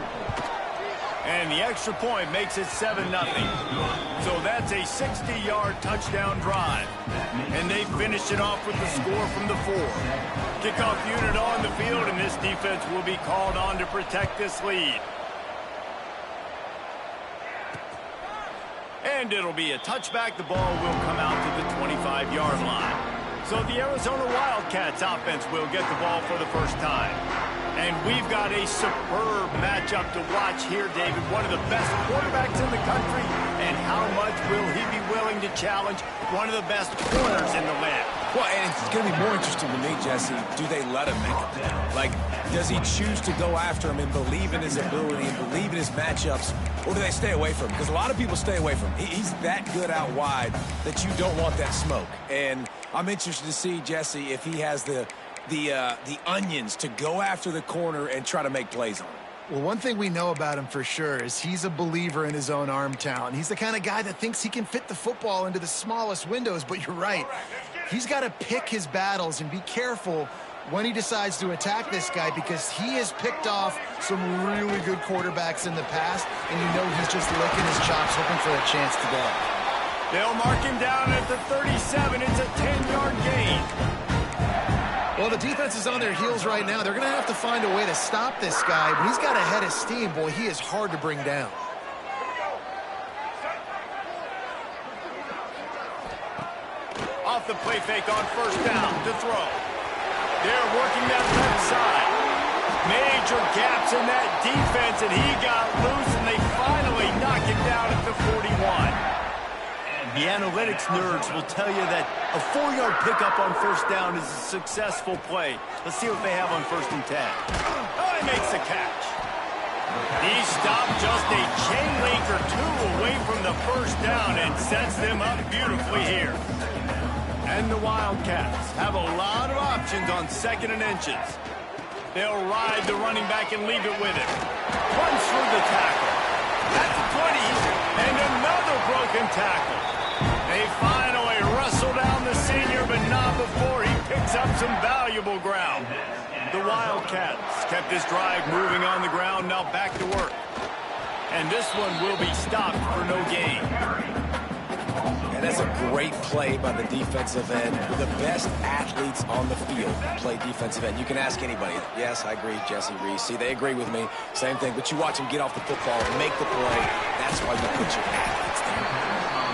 And the extra point makes it 7-0. So that's a 60-yard touchdown drive. And they finish it off with the score from the 4. Kickoff unit on the field, and this defense will be called on to protect this lead. And it'll be a touchback. The ball will come out to the 25-yard line. So the Arizona Wildcats offense will get the ball for the first time. And we've got a superb matchup to watch here, David. One of the best quarterbacks in the country. And how much will he be willing to challenge one of the best corners in the land? Well, and it's going to be more interesting to me, Jesse. Do they let him make a play? Like, does he choose to go after him and believe in his ability and believe in his matchups, or do they stay away from him? Because a lot of people stay away from him. He's that good out wide that you don't want that smoke. And I'm interested to see, Jesse, if he has the onions to go after the corner and try to make plays on him. Well, one thing we know about him for sure is he's a believer in his own arm talent. He's the kind of guy that thinks he can fit the football into the smallest windows, but you're right. He's got to pick his battles and be careful when he decides to attack this guy, because he has picked off some really good quarterbacks in the past, and you know he's just licking his chops, hoping for a chance today. They'll mark him down at the 37. It's a 10-yard gain. Well, the defense is on their heels right now. They're going to have to find a way to stop this guy. But he's got a head of steam. Boy, he is hard to bring down. Off the play fake on 1st down to throw. They're working that left side. Major gaps in that defense, and he got loose, and they finally knock him down at the 41. The analytics nerds will tell you that a 4-yard pickup on first down is a successful play. Let's see what they have on 1st and 10. Oh, he makes the catch. He stopped just a chain link or two away from the first down and sets them up beautifully here. And the Wildcats have a lot of options on 2nd and inches. They'll ride the running back and leave it with him. Runs through the tackle. That's the 20, and another broken tackle. They finally wrestle down the senior, but not before he picks up some valuable ground. The Wildcats kept this drive moving on the ground, now back to work. And this one will be stopped for no gain. And that's a great play by the defensive end. The best athletes on the field play defensive end. You can ask anybody. Yes, I agree, Jesse Reese. See, they agree with me. Same thing. But you watch them get off the football, make the play. That's why you put your athletes there.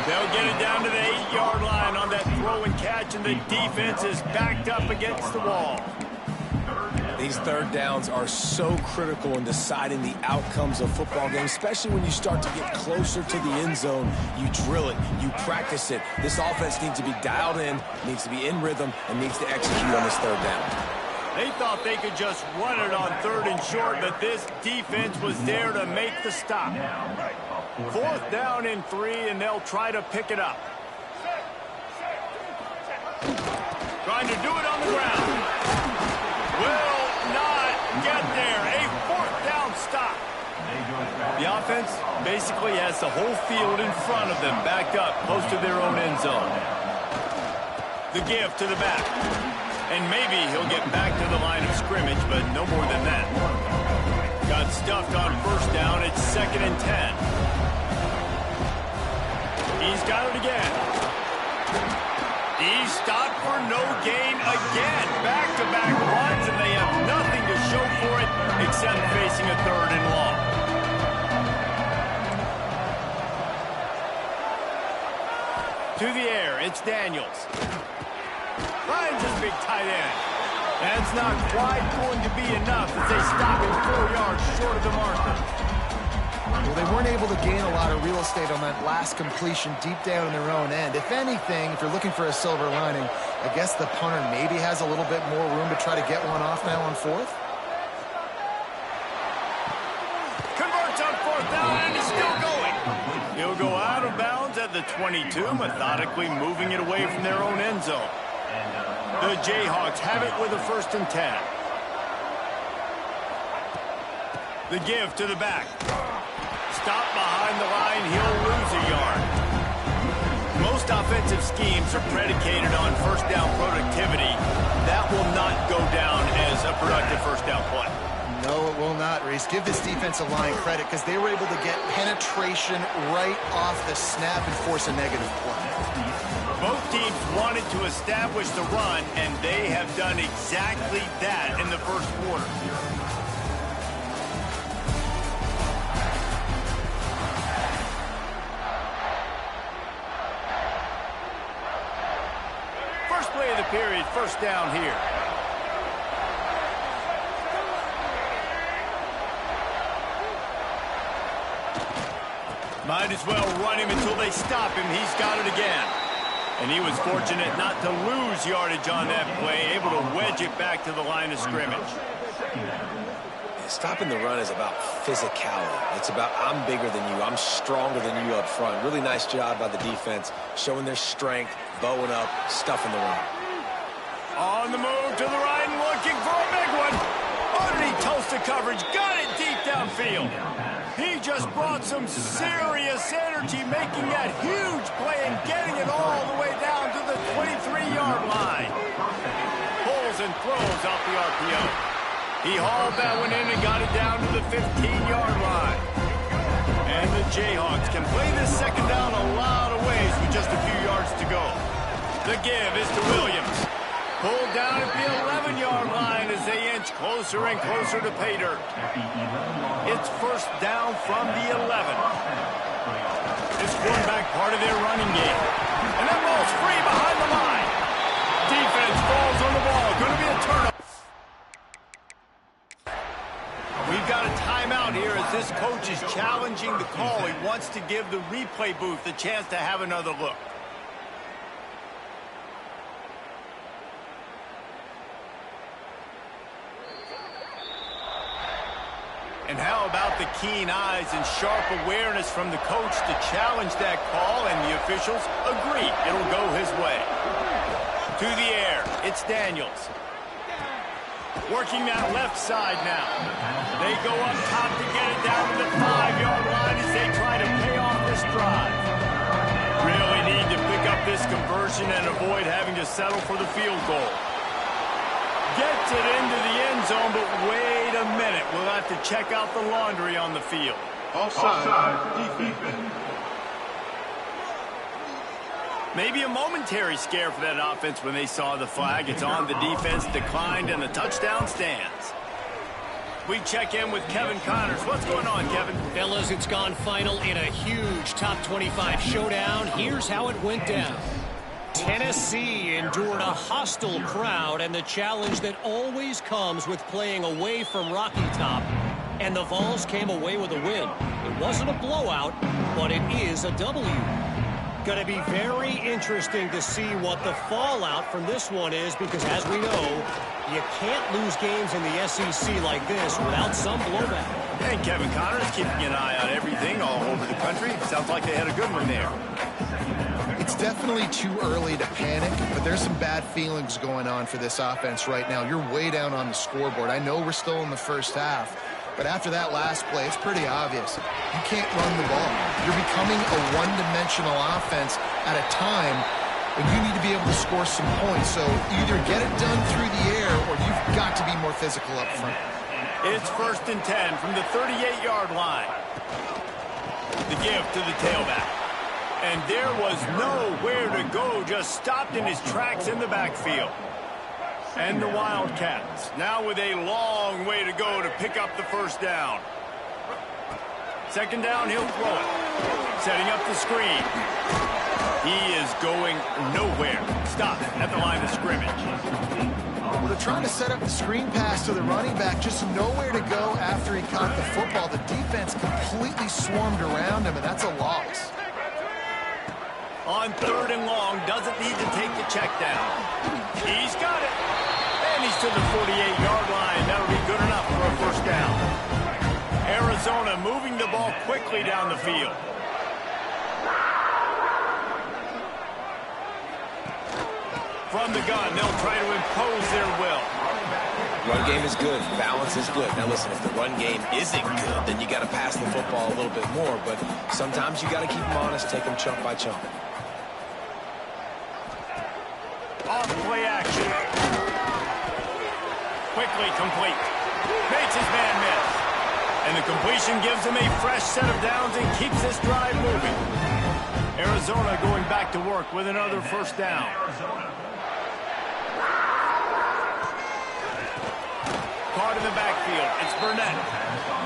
They'll get it down to the 8-yard line on that throw and catch, and the defense is backed up against the wall. These 3rd downs are so critical in deciding the outcomes of football games, especially when you start to get closer to the end zone. You drill it, you practice it. This offense needs to be dialed in, needs to be in rhythm, and needs to execute on this 3rd down. They thought they could just run it on 3rd and short, but this defense was there to make the stop. 4th down and 3, and they'll try to pick it up. Trying to do it on the ground. Will not get there. A 4th down stop. The offense basically has the whole field in front of them, backed up close to their own end zone. The give to the back. And maybe he'll get back to the line of scrimmage, but no more than that. Got stuffed on 1st down. It's 2nd and 10. He's got it again. He's stopped for no gain again. Back-to-back runs, and they have nothing to show for it except facing a 3rd and long. To the air, it's Daniels. Finds his big tight end. That's not quite going to be enough as they stop him 4 yards short of the marker. Well, they weren't able to gain a lot of real estate on that last completion deep down in their own end. If anything, if you're looking for a silver lining, I guess the punter maybe has a little bit more room to try to get one off now on 4th. Converts on 4th down, and he's still going. He'll go out of bounds at the 22, methodically moving it away from their own end zone. The Jayhawks have it with a 1st and 10. The give to the back. Stop behind the line, he'll lose a yard. Most offensive schemes are predicated on 1st down productivity. That will not go down as a productive 1st down play. No, it will not, Reese. Give this defensive line credit because they were able to get penetration right off the snap and force a negative play. Both teams wanted to establish the run, and they have done exactly that in the 1st quarter. First play of the period, 1st down here. Might as well run him until they stop him. He's got it again. And he was fortunate not to lose yardage on that play, able to wedge it back to the line of scrimmage. Stopping the run is about physicality. It's about I'm bigger than you, I'm stronger than you up front. Really nice job by the defense, showing their strength, bowing up, stuffing the run. On the move to the right and looking for a big one. Underneath toasted coverage, got it deep downfield. He just brought some serious energy, making that huge play and getting it all the way down to the 23-yard line. Pulls and throws off the RPO. He hauled that one in and got it down to the 15-yard line. And the Jayhawks can play this 2nd down a lot of ways with just a few yards to go. The give is to Williams. Pulled down at the 11-yard line as they inch closer and closer to pay dirt. It's 1st down from the 11. It's one back part of their running game. And that ball's free behind the line. Defense falls on the ball. Going to be a turnover. We've got a timeout here as this coach is challenging the call. He wants to give the replay booth a chance to have another look. And how about the keen eyes and sharp awareness from the coach to challenge that call, and the officials agree it'll go his way. To the air, it's Daniels. Working that left side now. They go up top to get it down to the 5-yard line as they try to pay off this drive. Really need to pick up this conversion and avoid having to settle for the field goal. Gets it into the end zone, but wait a minute. We'll have to check out the laundry on the field. Offside, defense. Maybe a momentary scare for that offense when they saw the flag. It's on, the defense declined, and the touchdown stands. We check in with Kevin Connors. What's going on, Kevin? Fellas, it's gone final in a huge top 25 showdown. Here's how it went down. Tennessee endured a hostile crowd and the challenge that always comes with playing away from Rocky Top. And the Vols came away with a win. It wasn't a blowout, but it is a W. Going to be very interesting to see what the fallout from this one is, because as we know, you can't lose games in the SEC like this without some blowback. And Kevin Connors keeping an eye on everything all over the country. Sounds like they had a good one there. It's definitely too early to panic, but there's some bad feelings going on for this offense right now. You're way down on the scoreboard. I know we're still in the first half, but after that last play, it's pretty obvious. You can't run the ball. You're becoming a one-dimensional offense at a time when you need to be able to score some points. So either get it done through the air or you've got to be more physical up front. It's 1st and 10 from the 38-yard line. The give to the tailback. And there was nowhere to go, just stopped in his tracks in the backfield. And the Wildcats, now with a long way to go to pick up the first down. 2nd down, he'll throw it. Setting up the screen. He is going nowhere. Stop at the line of scrimmage. Well, they're trying to set up the screen pass to the running back, just nowhere to go after he caught the football. The defense completely swarmed around him, and that's a loss. On 3rd and long, doesn't need to take the check down. He's got it. And he's to the 48-yard line. That'll be good enough for a first down. Arizona moving the ball quickly down the field. From the gun, they'll try to impose their will. Run game is good. Balance is good. Now listen, if the run game isn't good, then you got to pass the football a little bit more. But sometimes you got to keep them honest, take them chunk by chunk. Off play action. Quickly complete. Makes his man miss. And the completion gives him a fresh set of downs and keeps this drive moving. Arizona going back to work with another first down. Caught in the backfield. It's Burnett.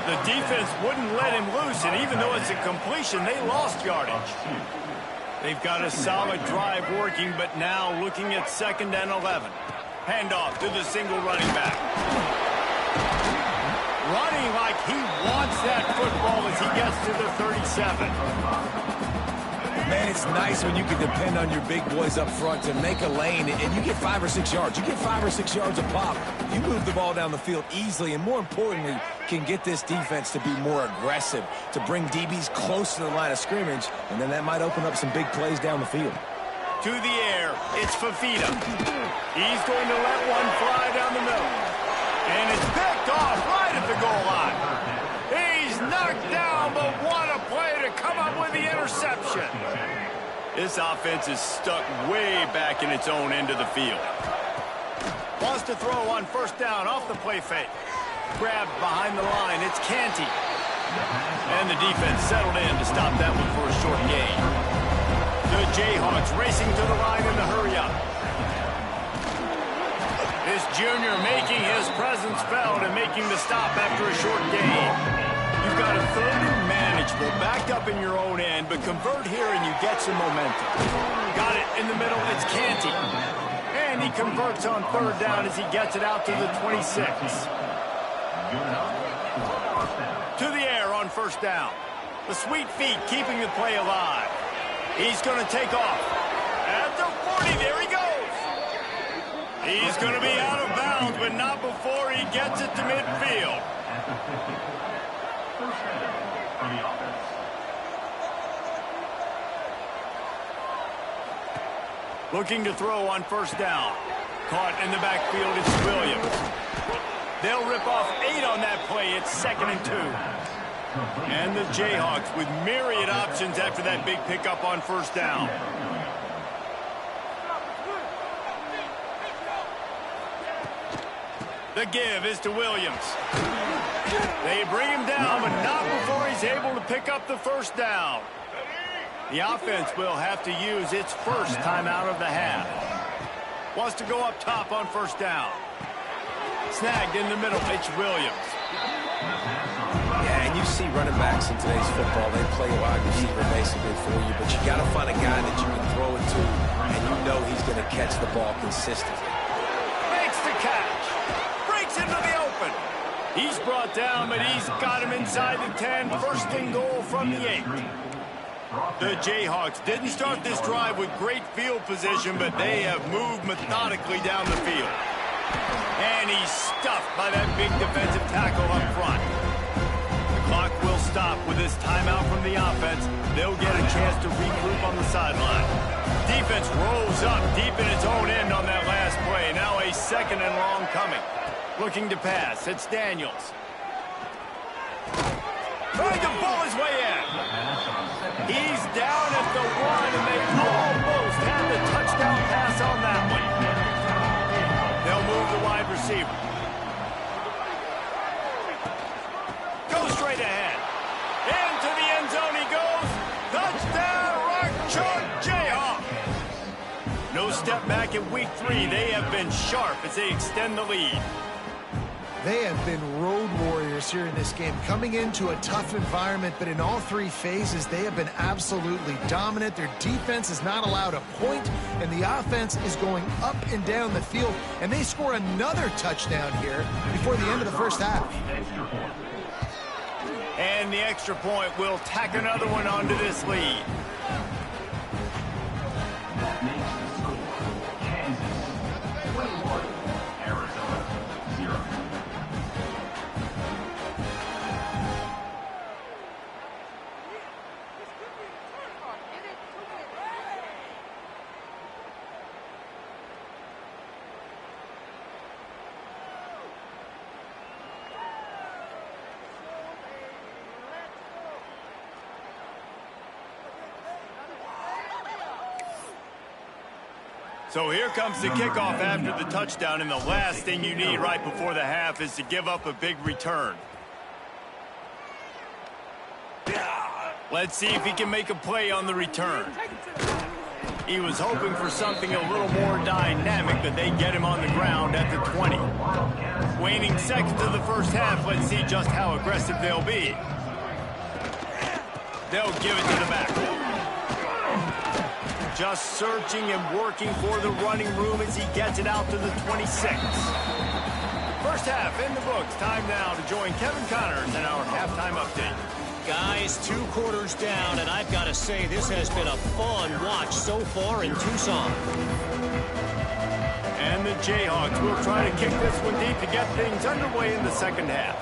The defense wouldn't let him loose, and even though it's a completion, they lost yardage. They've got a solid drive working, but now looking at 2nd and 11. Handoff to the single running back. Running like he wants that football as he gets to the 37. Man, it's nice when you can depend on your big boys up front to make a lane, and you get 5 or 6 yards. You get 5 or 6 yards a pop. You move the ball down the field easily, and more importantly, can get this defense to be more aggressive, to bring DBs close to the line of scrimmage, and then that might open up some big plays down the field. To the air, it's Fafita. He's going to let one fly down the middle. And it's picked off right at the goal line. He's knocked down, but what a play to come up with the interception. This offense is stuck way back in its own end of the field. Wants to throw on 1st down off the play fake. Grabbed behind the line, it's Canty. And the defense settled in to stop that one for a short gain. The Jayhawks racing to the line in the hurry-up. This junior making his presence felt and making the stop after a short gain. You've got a 3rd and manageable, backed up in your own end, but convert here and you get some momentum. Got it in the middle, it's Canty. And he converts on 3rd down as he gets it out to the 26. To the air on first down. The sweet feet keeping the play alive. He's going to take off. At the 40, there he goes. He's going to be out of bounds, but not before he gets it to midfield. First down for the offense. Looking to throw on first down. Caught in the backfield, it's Williams. They'll rip off 8 on that play. It's 2nd and 2. And the Jayhawks with myriad options after that big pickup on first down. The give is to Williams. They bring him down, but not before he's able to pick up the first down. The offense will have to use its first timeout of the half. Wants to go up top on first down. Snagged in the middle, it's Williams. Yeah, and you see running backs in today's football, they play wide receiver basically for you, but you got to find a guy that you can throw it to, and you know he's going to catch the ball consistently. Makes the catch. Breaks into the open. He's brought down, but he's got him inside the 10. First and goal from the 8. The Jayhawks didn't start this drive with great field position, but they have moved methodically down the field. And he's stuffed by that big defensive tackle up front. The clock will stop with this timeout from the offense. They'll get a chance to regroup on the sideline. Defense rolls up deep in its own end on that last play. Now a 2nd and long coming. Looking to pass. It's Daniels. Trying to pull his way in. He's down at the 1, and they almost had the touchdown pass on that one. They'll move the wide receiver. Go straight ahead. Into the end zone he goes. Touchdown, Rock Chalk Jayhawks. No step back in week 3. They have been sharp as they extend the lead. They have been road warriors here in this game, coming into a tough environment, but in all 3 phases, they have been absolutely dominant. Their defense is not allowed a point, and the offense is going up and down the field, and they score another touchdown here before the end of the first half. And the extra point will tack another one onto this lead. That makes the score Kansas 21, Arizona 0. So here comes the kickoff after the touchdown, and the last thing you need right before the half is to give up a big return. Let's see if he can make a play on the return. He was hoping for something a little more dynamic, but they get him on the ground at the 20. Waning seconds of the first half, let's see just how aggressive they'll be. They'll give it to the back. Just searching and working for the running room as he gets it out to the 26. First half in the books. Time now to join Kevin Connors in our halftime update. Guys, 2 quarters down, and I've got to say this has been a fun watch so far in Tucson. And the Jayhawks will try to kick this one deep to get things underway in the second half.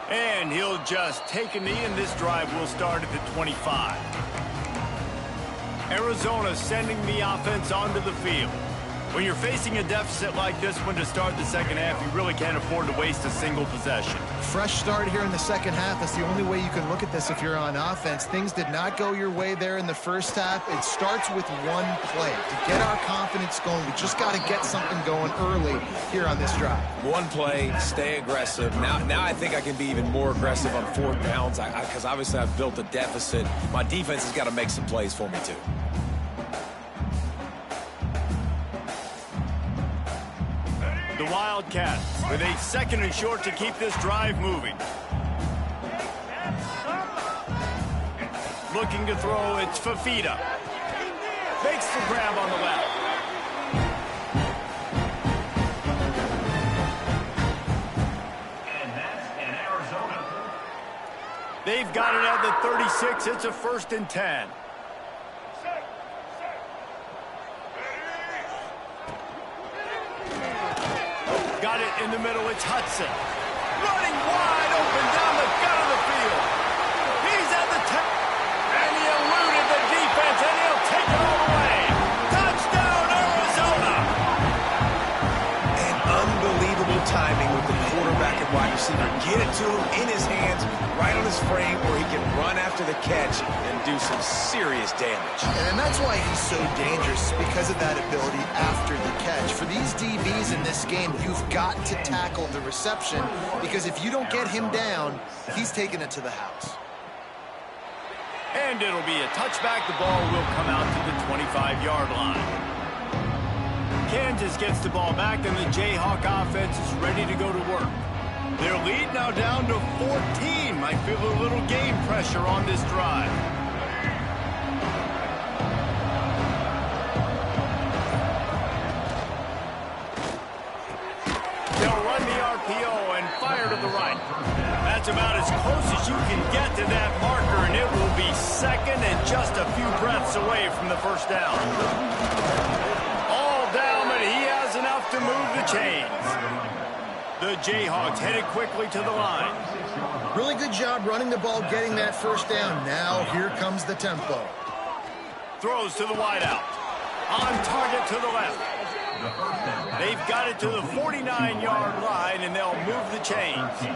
And he'll just take a knee, and this drive will start at the 25. Arizona sending the offense onto the field. When you're facing a deficit like this one to start the second half, you really can't afford to waste a single possession. Fresh start here in the second half. That's the only way you can look at this if you're on offense. Things did not go your way there in the first half. It starts with one play. To get our confidence going, we just got to get something going early here on this drive. One play, stay aggressive. Now I think I can be even more aggressive on 4th downs because obviously I've built a deficit. My defense has got to make some plays for me too. The Wildcats with a 2nd and short to keep this drive moving. Looking to throw, it's Fafita. Makes the grab on the left. They've got it at the 36. It's a 1st and 10. Got it in the middle. It's Hudson. Running wide open down the gut of the field. He's at the 10. And he eluded the defense, and he'll take it all the way. Touchdown, Arizona. And unbelievable timing with the quarterback and wide receiver. Get it to him in his hands, right on his frame, where he can run after the catch and do some serious damage. And that's why he's so dangerous, because of that ability after the catch. For these DBs in this game, you've got to tackle the reception, because if you don't get him down, he's taking it to the house. And it'll be a touchback. The ball will come out to the 25-yard line. Kansas gets the ball back, and the Jayhawk offense is ready to go to work. Their lead now down to 14. Might feel a little game pressure on this drive. They'll run the RPO and fire to the right. That's about as close as you can get to that marker, and it will be 2nd and just a few breaths away from the 1st down. All down, but he has enough to move the chains. The Jayhawks headed quickly to the line. Really good job running the ball, getting that 1st down. Now here comes the tempo. Throws to the wideout. On target to the left. They've got it to the 49-yard line, and they'll move the chains.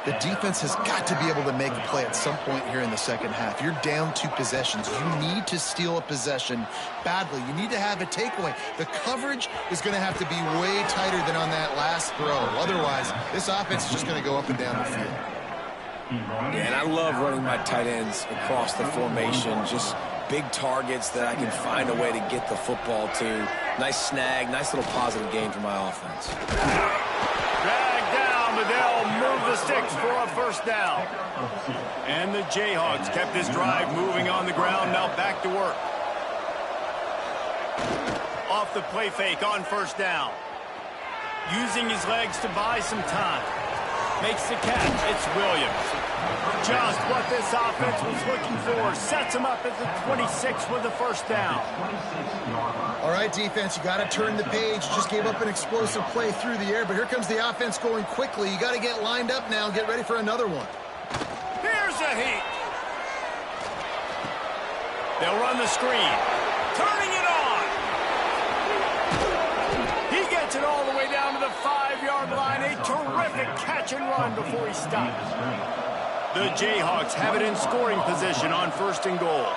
The defense has got to be able to make a play at some point here in the 2nd half. You're down 2 possessions. You need to steal a possession badly. You need to have a takeaway. The coverage is going to have to be way tighter than on that last throw. Otherwise, this offense is just going to go up and down the field. Yeah, and I love running my tight ends across the formation. Just big targets that I can find a way to get the football to. Nice snag, nice little positive gain for my offense. Dragged down, but they'll move the sticks for a 1st down. And the Jayhawks kept this drive moving on the ground. Now back to work. Off the play fake on 1st down. Using his legs to buy some time. Makes the catch. It's Williams. Just what this offense was looking for. Sets him up at the 26 with the 1st down. All right, defense, you got to turn the page. Just gave up an explosive play through the air, but here comes the offense going quickly. You got to get lined up now and get ready for another one. Here's a heat. They'll run the screen. Turning it on. He gets it all the way down to the 5-yard line. A terrific catch and run before he stops. The Jayhawks have it in scoring position on 1st and goal.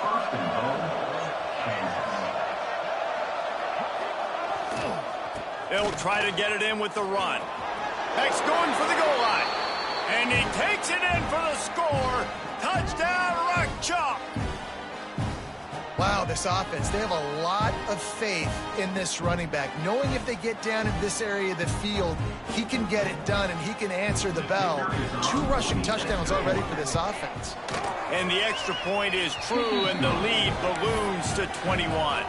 They'll try to get it in with the run. Heck's going for the goal line. And he takes it in for the score. Touchdown, Rock Chalk. Wow, this offense, they have a lot of faith in this running back. Knowing if they get down in this area of the field, he can get it done and he can answer the bell. 2 rushing touchdowns already for this offense. And the extra point is true, and the lead balloons to 21.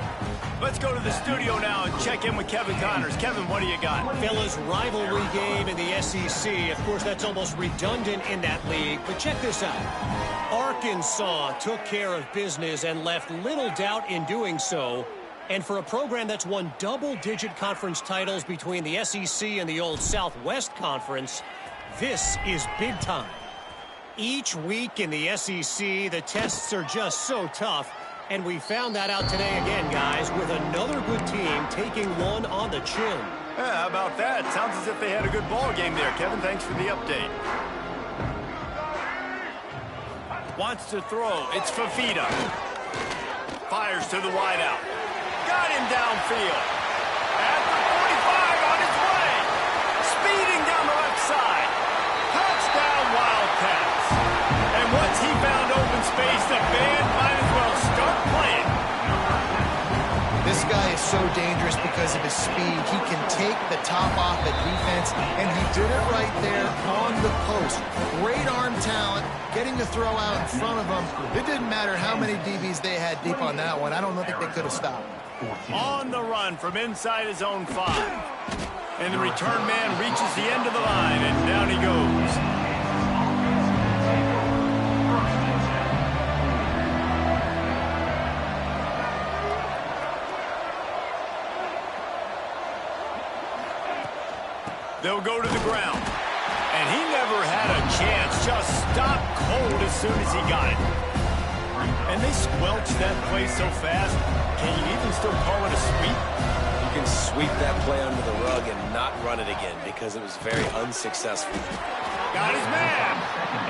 Let's go to the studio now and check in with Kevin Connors. Kevin, what do you got? Fellas, rivalry game in the SEC. Of course, that's almost redundant in that league. But check this out. Arkansas took care of business and left little doubt in doing so. And for a program that's won double-digit conference titles between the SEC and the old Southwest Conference, this is big time. Each week in the SEC, the tests are just so tough. And we found that out today again, guys, with another good team taking one on the chin. Yeah, how about that? Sounds as if they had a good ball game there. Kevin, thanks for the update. Wants to throw. It's Fafita. Fires to the wideout. Got him downfield. At the 45 on his way. Speeding down the left side. Touchdown, Wildcats. And once he found open space, the band might as well start playing. This guy is so dangerous because of his speed. He can take the top off the defense, and he did it right there on the post. Great arm talent, getting the throw out in front of him. It didn't matter how many DBs they had deep on that one. I don't think they could have stopped. On the run from inside his own 5. And the return man reaches the end of the line, and down he goes. They'll go to the ground. And he never had a chance. Just stopped cold as soon as he got it. And they squelched that play so fast. Can you even still call it a sweep? You can sweep that play under the rug and not run it again because it was very unsuccessful. Got his man.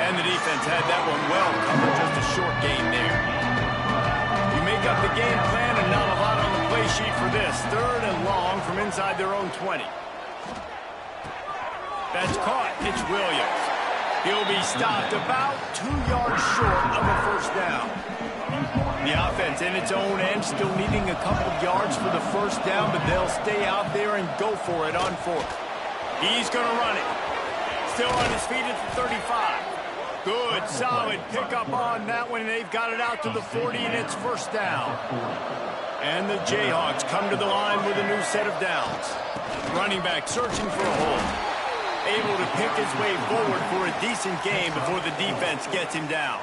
And the defense had that one well covered. Just a short gain there. You make up the game plan and not a lot on the play sheet for this. 3rd and long from inside their own 20. That's caught. It's Williams. He'll be stopped about 2 yards short of a first down. The offense in its own end still needing a couple of yards for the first down, but they'll stay out there and go for it on 4th. He's going to run it. Still on his feet at the 35. Good, solid pickup on that one. They've got it out to the 40, and it's first down. And the Jayhawks come to the line with a new set of downs. Running back searching for a hole. Able to pick his way forward for a decent game before the defense gets him down.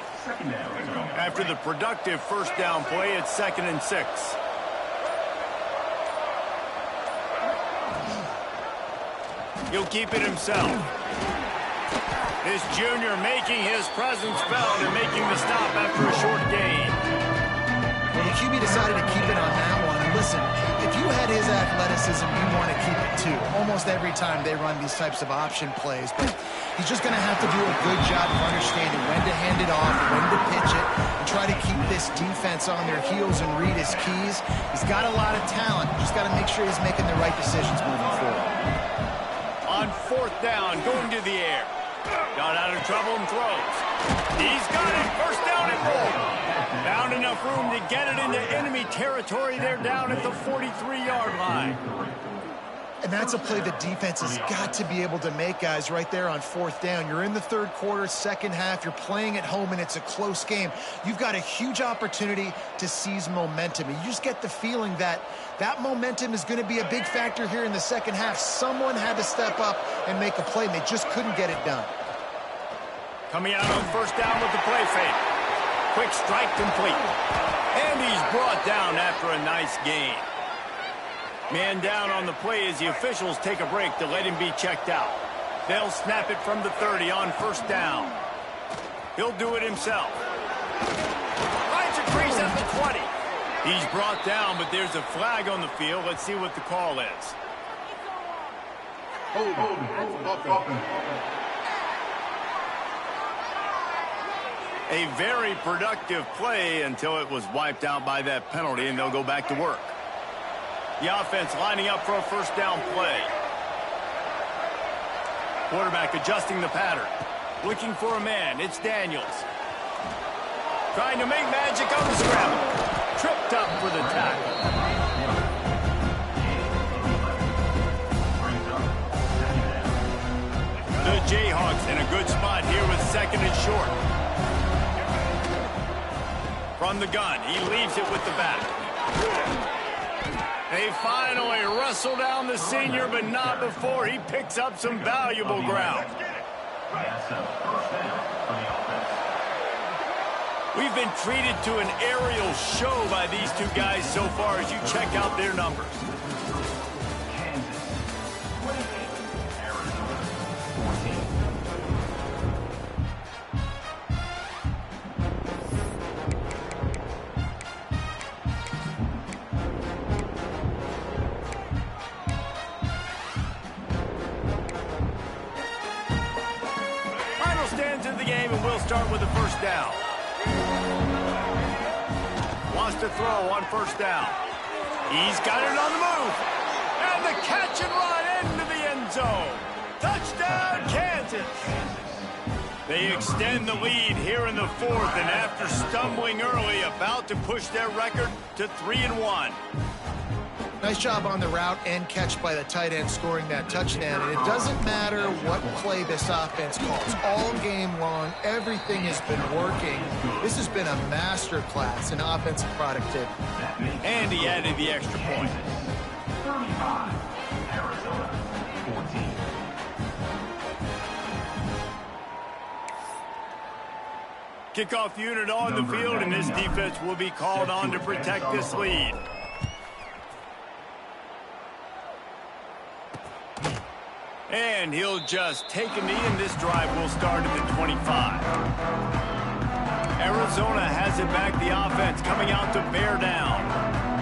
After the productive first down play, it's 2nd and 6. He'll keep it himself. This junior making his presence felt and making the stop after a short gain. Well, the QB decided to keep it on that one. And listen, if you had his athleticism, you want to keep it too. Almost every time they run these types of option plays. But he's just going to have to do a good job of understanding when to hand it off, when to pitch it, and try to keep this defense on their heels and read his keys. He's got a lot of talent. Just got to make sure he's making the right decisions moving forward. On 4th down, going to the air. Got out of trouble and throws. He's got it. First down and more. Found enough room to get it into enemy territory. They're down at the 43-yard line. And that's a play the defense has got to be able to make, guys, right there on 4th down. You're in the 3rd quarter, 2nd half. You're playing at home, and it's a close game. You've got a huge opportunity to seize momentum. And you just get the feeling that that momentum is going to be a big factor here in the 2nd half. Someone had to step up and make a play, and they just couldn't get it done. Coming out on first down with the play fake. Quick strike complete. And he's brought down after a nice gain. Man down on the play as the officials take a break to let him be checked out. They'll snap it from the 30 on first down. He'll do it himself. Finds a crease at the 20. He's brought down, but there's a flag on the field. Let's see what the call is. A very productive play until it was wiped out by that penalty, and they'll go back to work. The offense lining up for a first down play. Quarterback adjusting the pattern. Looking for a man. It's Daniels. Trying to make magic on the scramble. Tripped up for the tackle. The Jayhawks in a good spot here with 2nd and short. From the gun, he leaves it with the back. They finally wrestle down the senior, but not before he picks up some valuable ground. We've been treated to an aerial show by these two guys so far as you check out their numbers. Start with the first down. Wants to throw on first down. He's got it on the move. And the catch and run into the end zone. Touchdown, Kansas. They extend the lead here in the 4th, and after stumbling early, about to push their record to 3-1. Nice job on the route and catch by the tight end scoring that touchdown. And it doesn't matter what play this offense calls. All game long, everything has been working. This has been a master class in offensive productivity. And he added the extra point. 35, Arizona, 14. Kickoff unit on the field, and this defense will be called on to protect this lead. And And he'll just take a knee, and this drive will start at the 25. Arizona has it back, the offense coming out to bear down.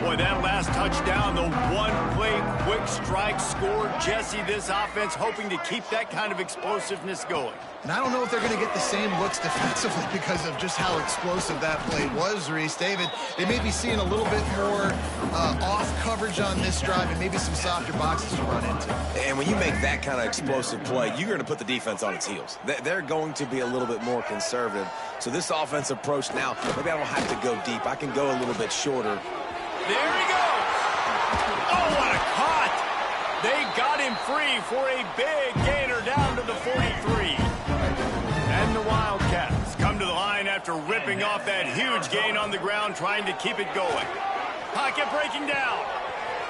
Boy, that last touchdown, the one-play quick strike score. Jesse, this offense hoping to keep that kind of explosiveness going. And I don't know if they're going to get the same looks defensively because of just how explosive that play was, Reese. David, they may be seeing a little bit more off coverage on this drive and maybe some softer boxes to run into. And when you make that kind of explosive play, you're going to put the defense on its heels. They're going to be a little bit more conservative. So this offense approach now, maybe I don't have to go deep. I can go a little bit shorter. There he goes. Oh, what a caught. They got him free for a big gainer down to the 43. And the Wildcats come to the line after ripping off that huge gain on the ground, trying to keep it going. Pocket breaking down.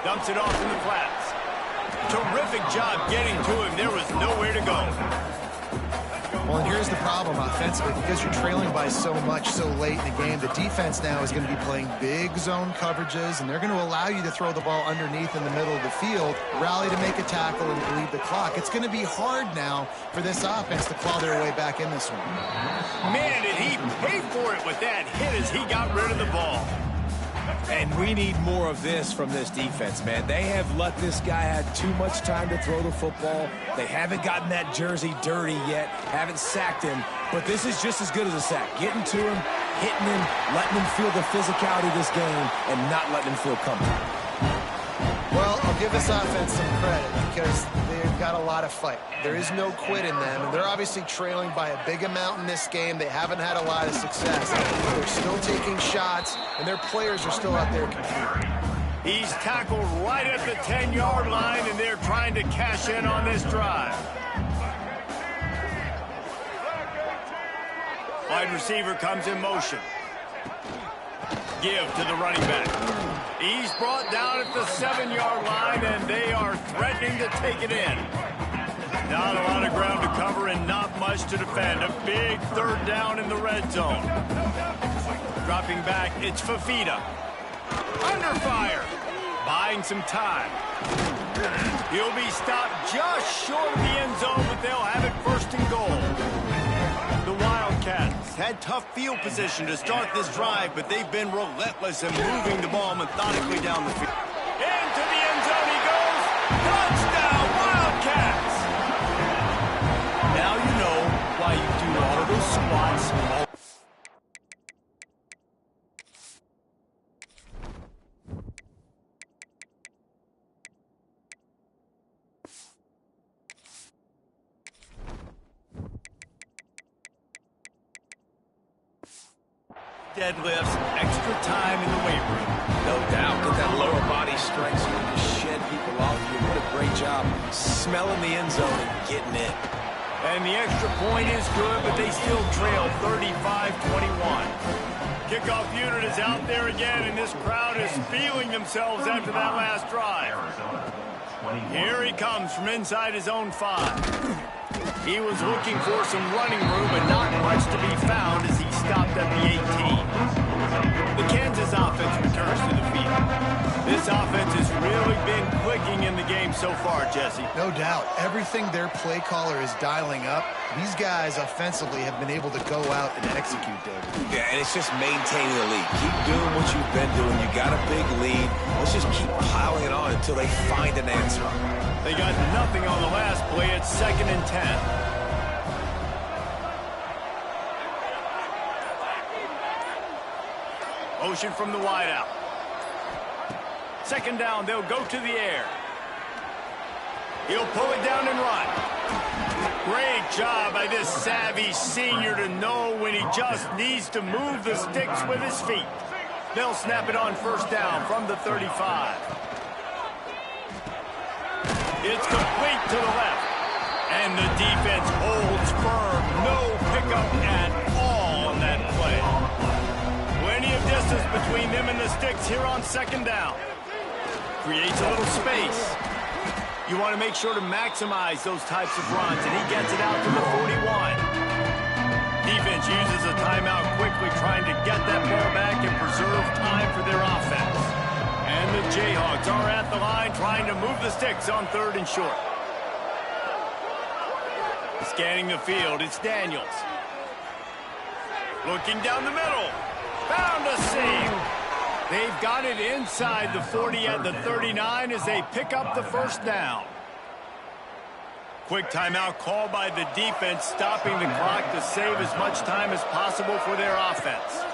Dumps it off in the flats. Terrific job getting to him. There was nowhere to go. Well, and here's the problem offensively. Because you're trailing by so much so late in the game, the defense now is going to be playing big zone coverages, and they're going to allow you to throw the ball underneath in the middle of the field, rally to make a tackle, and bleed the clock. It's going to be hard now for this offense to claw their way back in this one. Man, did he pay for it with that hit as he got rid of the ball. And we need more of this from this defense, man. They have let this guy have too much time to throw the football. They haven't gotten that jersey dirty yet, haven't sacked him, but this is just as good as a sack. Getting to him, hitting him, letting him feel the physicality of this game, and not letting him feel comfortable. Well, I'll give this offense some credit because they've got a lot of fight. There is no quit in them, and they're obviously trailing by a big amount in this game. They haven't had a lot of success. They're still taking shots, and their players are still out there competing. He's tackled right at the 10-yard line, and they're trying to cash in on this drive. Wide receiver comes in motion. Give to the running back. He's brought down at the 7-yard line, and they are threatening to take it in. Not a lot of ground to cover and not much to defend. A big third down in the red zone. Dropping back, it's Fafita. Under fire. Buying some time. He'll be stopped just short of the end zone, but they'll have it first and goal. The Wildcats had tough field position to start this drive, but they've been relentless in moving the ball methodically down the field. Into the end zone he goes. Touchdown, Wildcats! Now you know why you do all of those squats. Deadlifts, extra time in the weight room. No doubt. Get that lower body strength so you can just shed people off you. What a great job smelling the end zone and getting in. And the extra point is good, but they still trail 35-21. Kickoff unit is out there again, and this crowd is feeling themselves after that last drive. Here he comes from inside his own 5. He was looking for some running room, but not much to be found as he stopped at the 18. The Kansas offense returns to the field. This offense has really been clicking in the game so far, Jesse. No doubt. Everything their play caller is dialing up, these guys offensively have been able to go out and execute, David. Yeah, and it's just maintaining the lead. Keep doing what you've been doing. You got a big lead. Let's just keep piling it on until they find an answer. They got nothing on the last play. It's 2nd and 10. Motion from the wideout. 2nd down, they'll go to the air. He'll pull it down and run. Great job by this savvy senior to know when he just needs to move the sticks with his feet. They'll snap it on 1st down from the 35. It's complete to the left. And the defense holds firm. No pickup at all on that play. Plenty of distance between them and the sticks here on 2nd down. Creates a little space. You want to make sure to maximize those types of runs, and he gets it out to the 41. Defense uses a timeout quickly, trying to get that ball back and preserve time for their offense. And the Jayhawks are at the line, trying to move the sticks on 3rd and short. Scanning the field, it's Daniels. Looking down the middle. Found a seam. They've got it inside the 40 at the 39 as they pick up the first down. Quick timeout called by the defense, stopping the clock to save as much time as possible for their offense.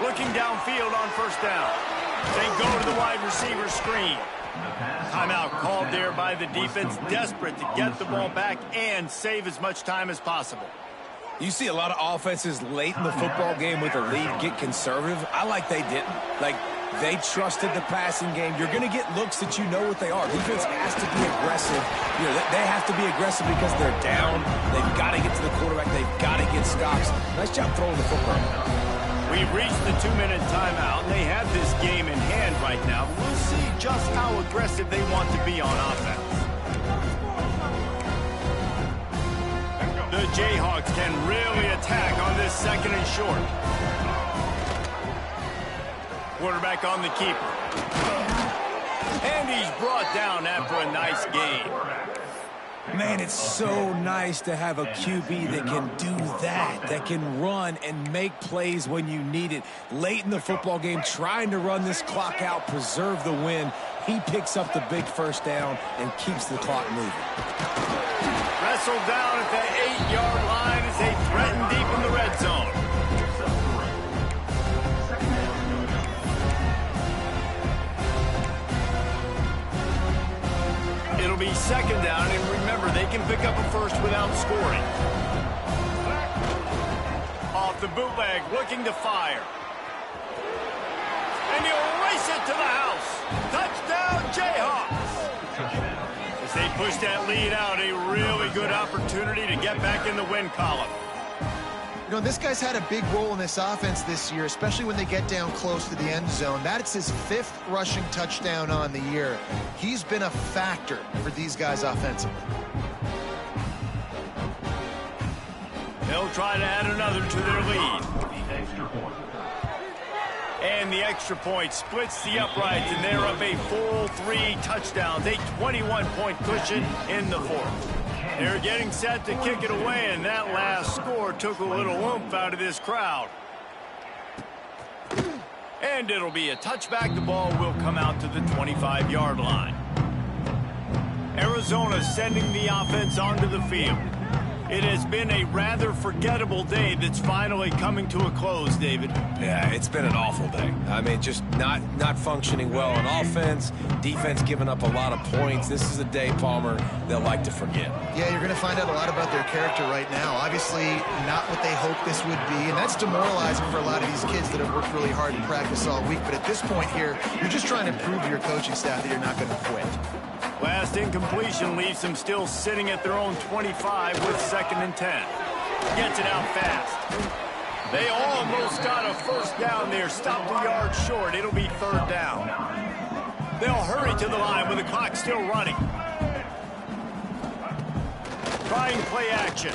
Looking downfield on first down. They go to the wide receiver screen. Timeout called there by the defense, desperate to get the ball back and save as much time as possible. You see a lot of offenses late in the football game with a lead get conservative. I like they didn't. Like, they trusted the passing game. You're going to get looks that you know what they are. Defense has to be aggressive. You know, they have to be aggressive because they're down. They've got to get to the quarterback. They've got to get stops. Nice job throwing the football. We've reached the 2-minute timeout, and they have this game in hand right now. We'll see just how aggressive they want to be on offense. The Jayhawks can really attack on this second and short. Quarterback on the keeper. And he's brought down after a nice game. Man, it's so nice to have a QB that can do that can run and make plays when you need it. Late in the football game, trying to run this clock out, preserve the win. He picks up the big first down and keeps the clock moving. Wrestled down at the 8-yard line as they threaten deep in the red zone. It'll be second down, and remember, they can pick up a first without scoring. Off the bootleg, looking to fire. And he'll race it to the house. Touchdown, Jayhawks. As they push that lead out, a really good opportunity to get back in the win column. You know, this guy's had a big role in this offense this year, especially when they get down close to the end zone. That's his 5th rushing touchdown on the year. He's been a factor for these guys offensively. They'll try to add another to their lead. And the extra point splits the uprights, and they're up a full 3 touchdowns, a 21-point cushion in the 4th. They're getting set to kick it away, and that last score took a little oomph out of this crowd. And it'll be a touchback. The ball will come out to the 25-yard line. Arizona sending the offense onto the field. It has been a rather forgettable day that's finally coming to a close, David. Yeah, it's been an awful day. I mean, just not functioning well on offense, defense giving up a lot of points. This is a day, Palmer, they'll like to forget. Yeah, you're going to find out a lot about their character right now. Obviously, not what they hoped this would be, and that's demoralizing for a lot of these kids that have worked really hard in practice all week. But at this point here, you're just trying to prove to your coaching staff that you're not going to quit. Last incompletion leaves them still sitting at their own 25 with 2nd and 10. Gets it out fast. They almost got a first down there. Stopped a yard short. It'll be 3rd down. They'll hurry to the line with the clock still running. Trying play action.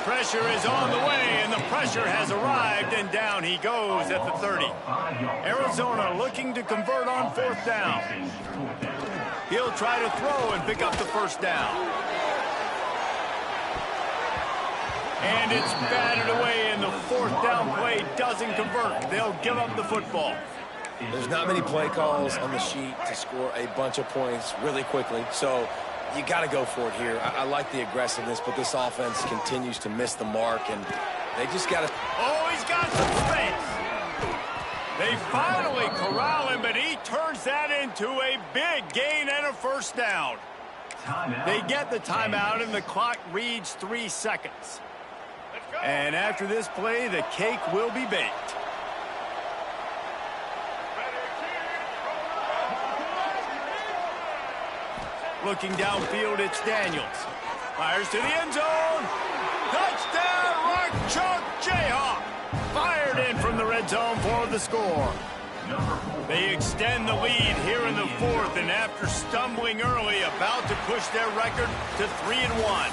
Pressure is on the way, and the pressure has arrived, and down he goes at the 30. Arizona looking to convert on 4th down. He'll try to throw and pick up the first down. And it's batted away, and the 4th down play doesn't convert. They'll give up the football. There's not many play calls on the sheet to score a bunch of points really quickly, so you got to go for it here. I like the aggressiveness, but this offense continues to miss the mark, and they just got to... Oh, he's got some space. They finally corral him, but he turns that into a big gain and a first down. They get the timeout, and the clock reads 3 seconds. And after this play, the cake will be baked. Looking downfield, it's Daniels. Fires to the end zone. Touchdown, Rock Chalk Jayhawk. Fired in from the red zone for the score. They extend the lead here in the 4th, and after stumbling early, about to push their record to 3-1.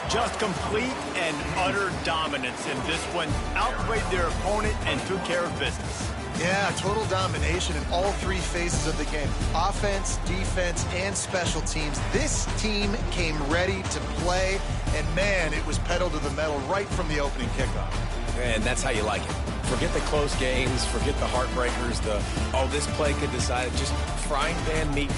Just complete and utter dominance in this one. Outplayed their opponent and took care of business. Yeah, total domination in all three phases of the game. Offense, defense, and special teams. This team came ready to play, and man, it was pedal to the metal right from the opening kickoff. And that's how you like it. Forget the close games, forget the heartbreakers, oh, this play could decide it. Just frying pan meat.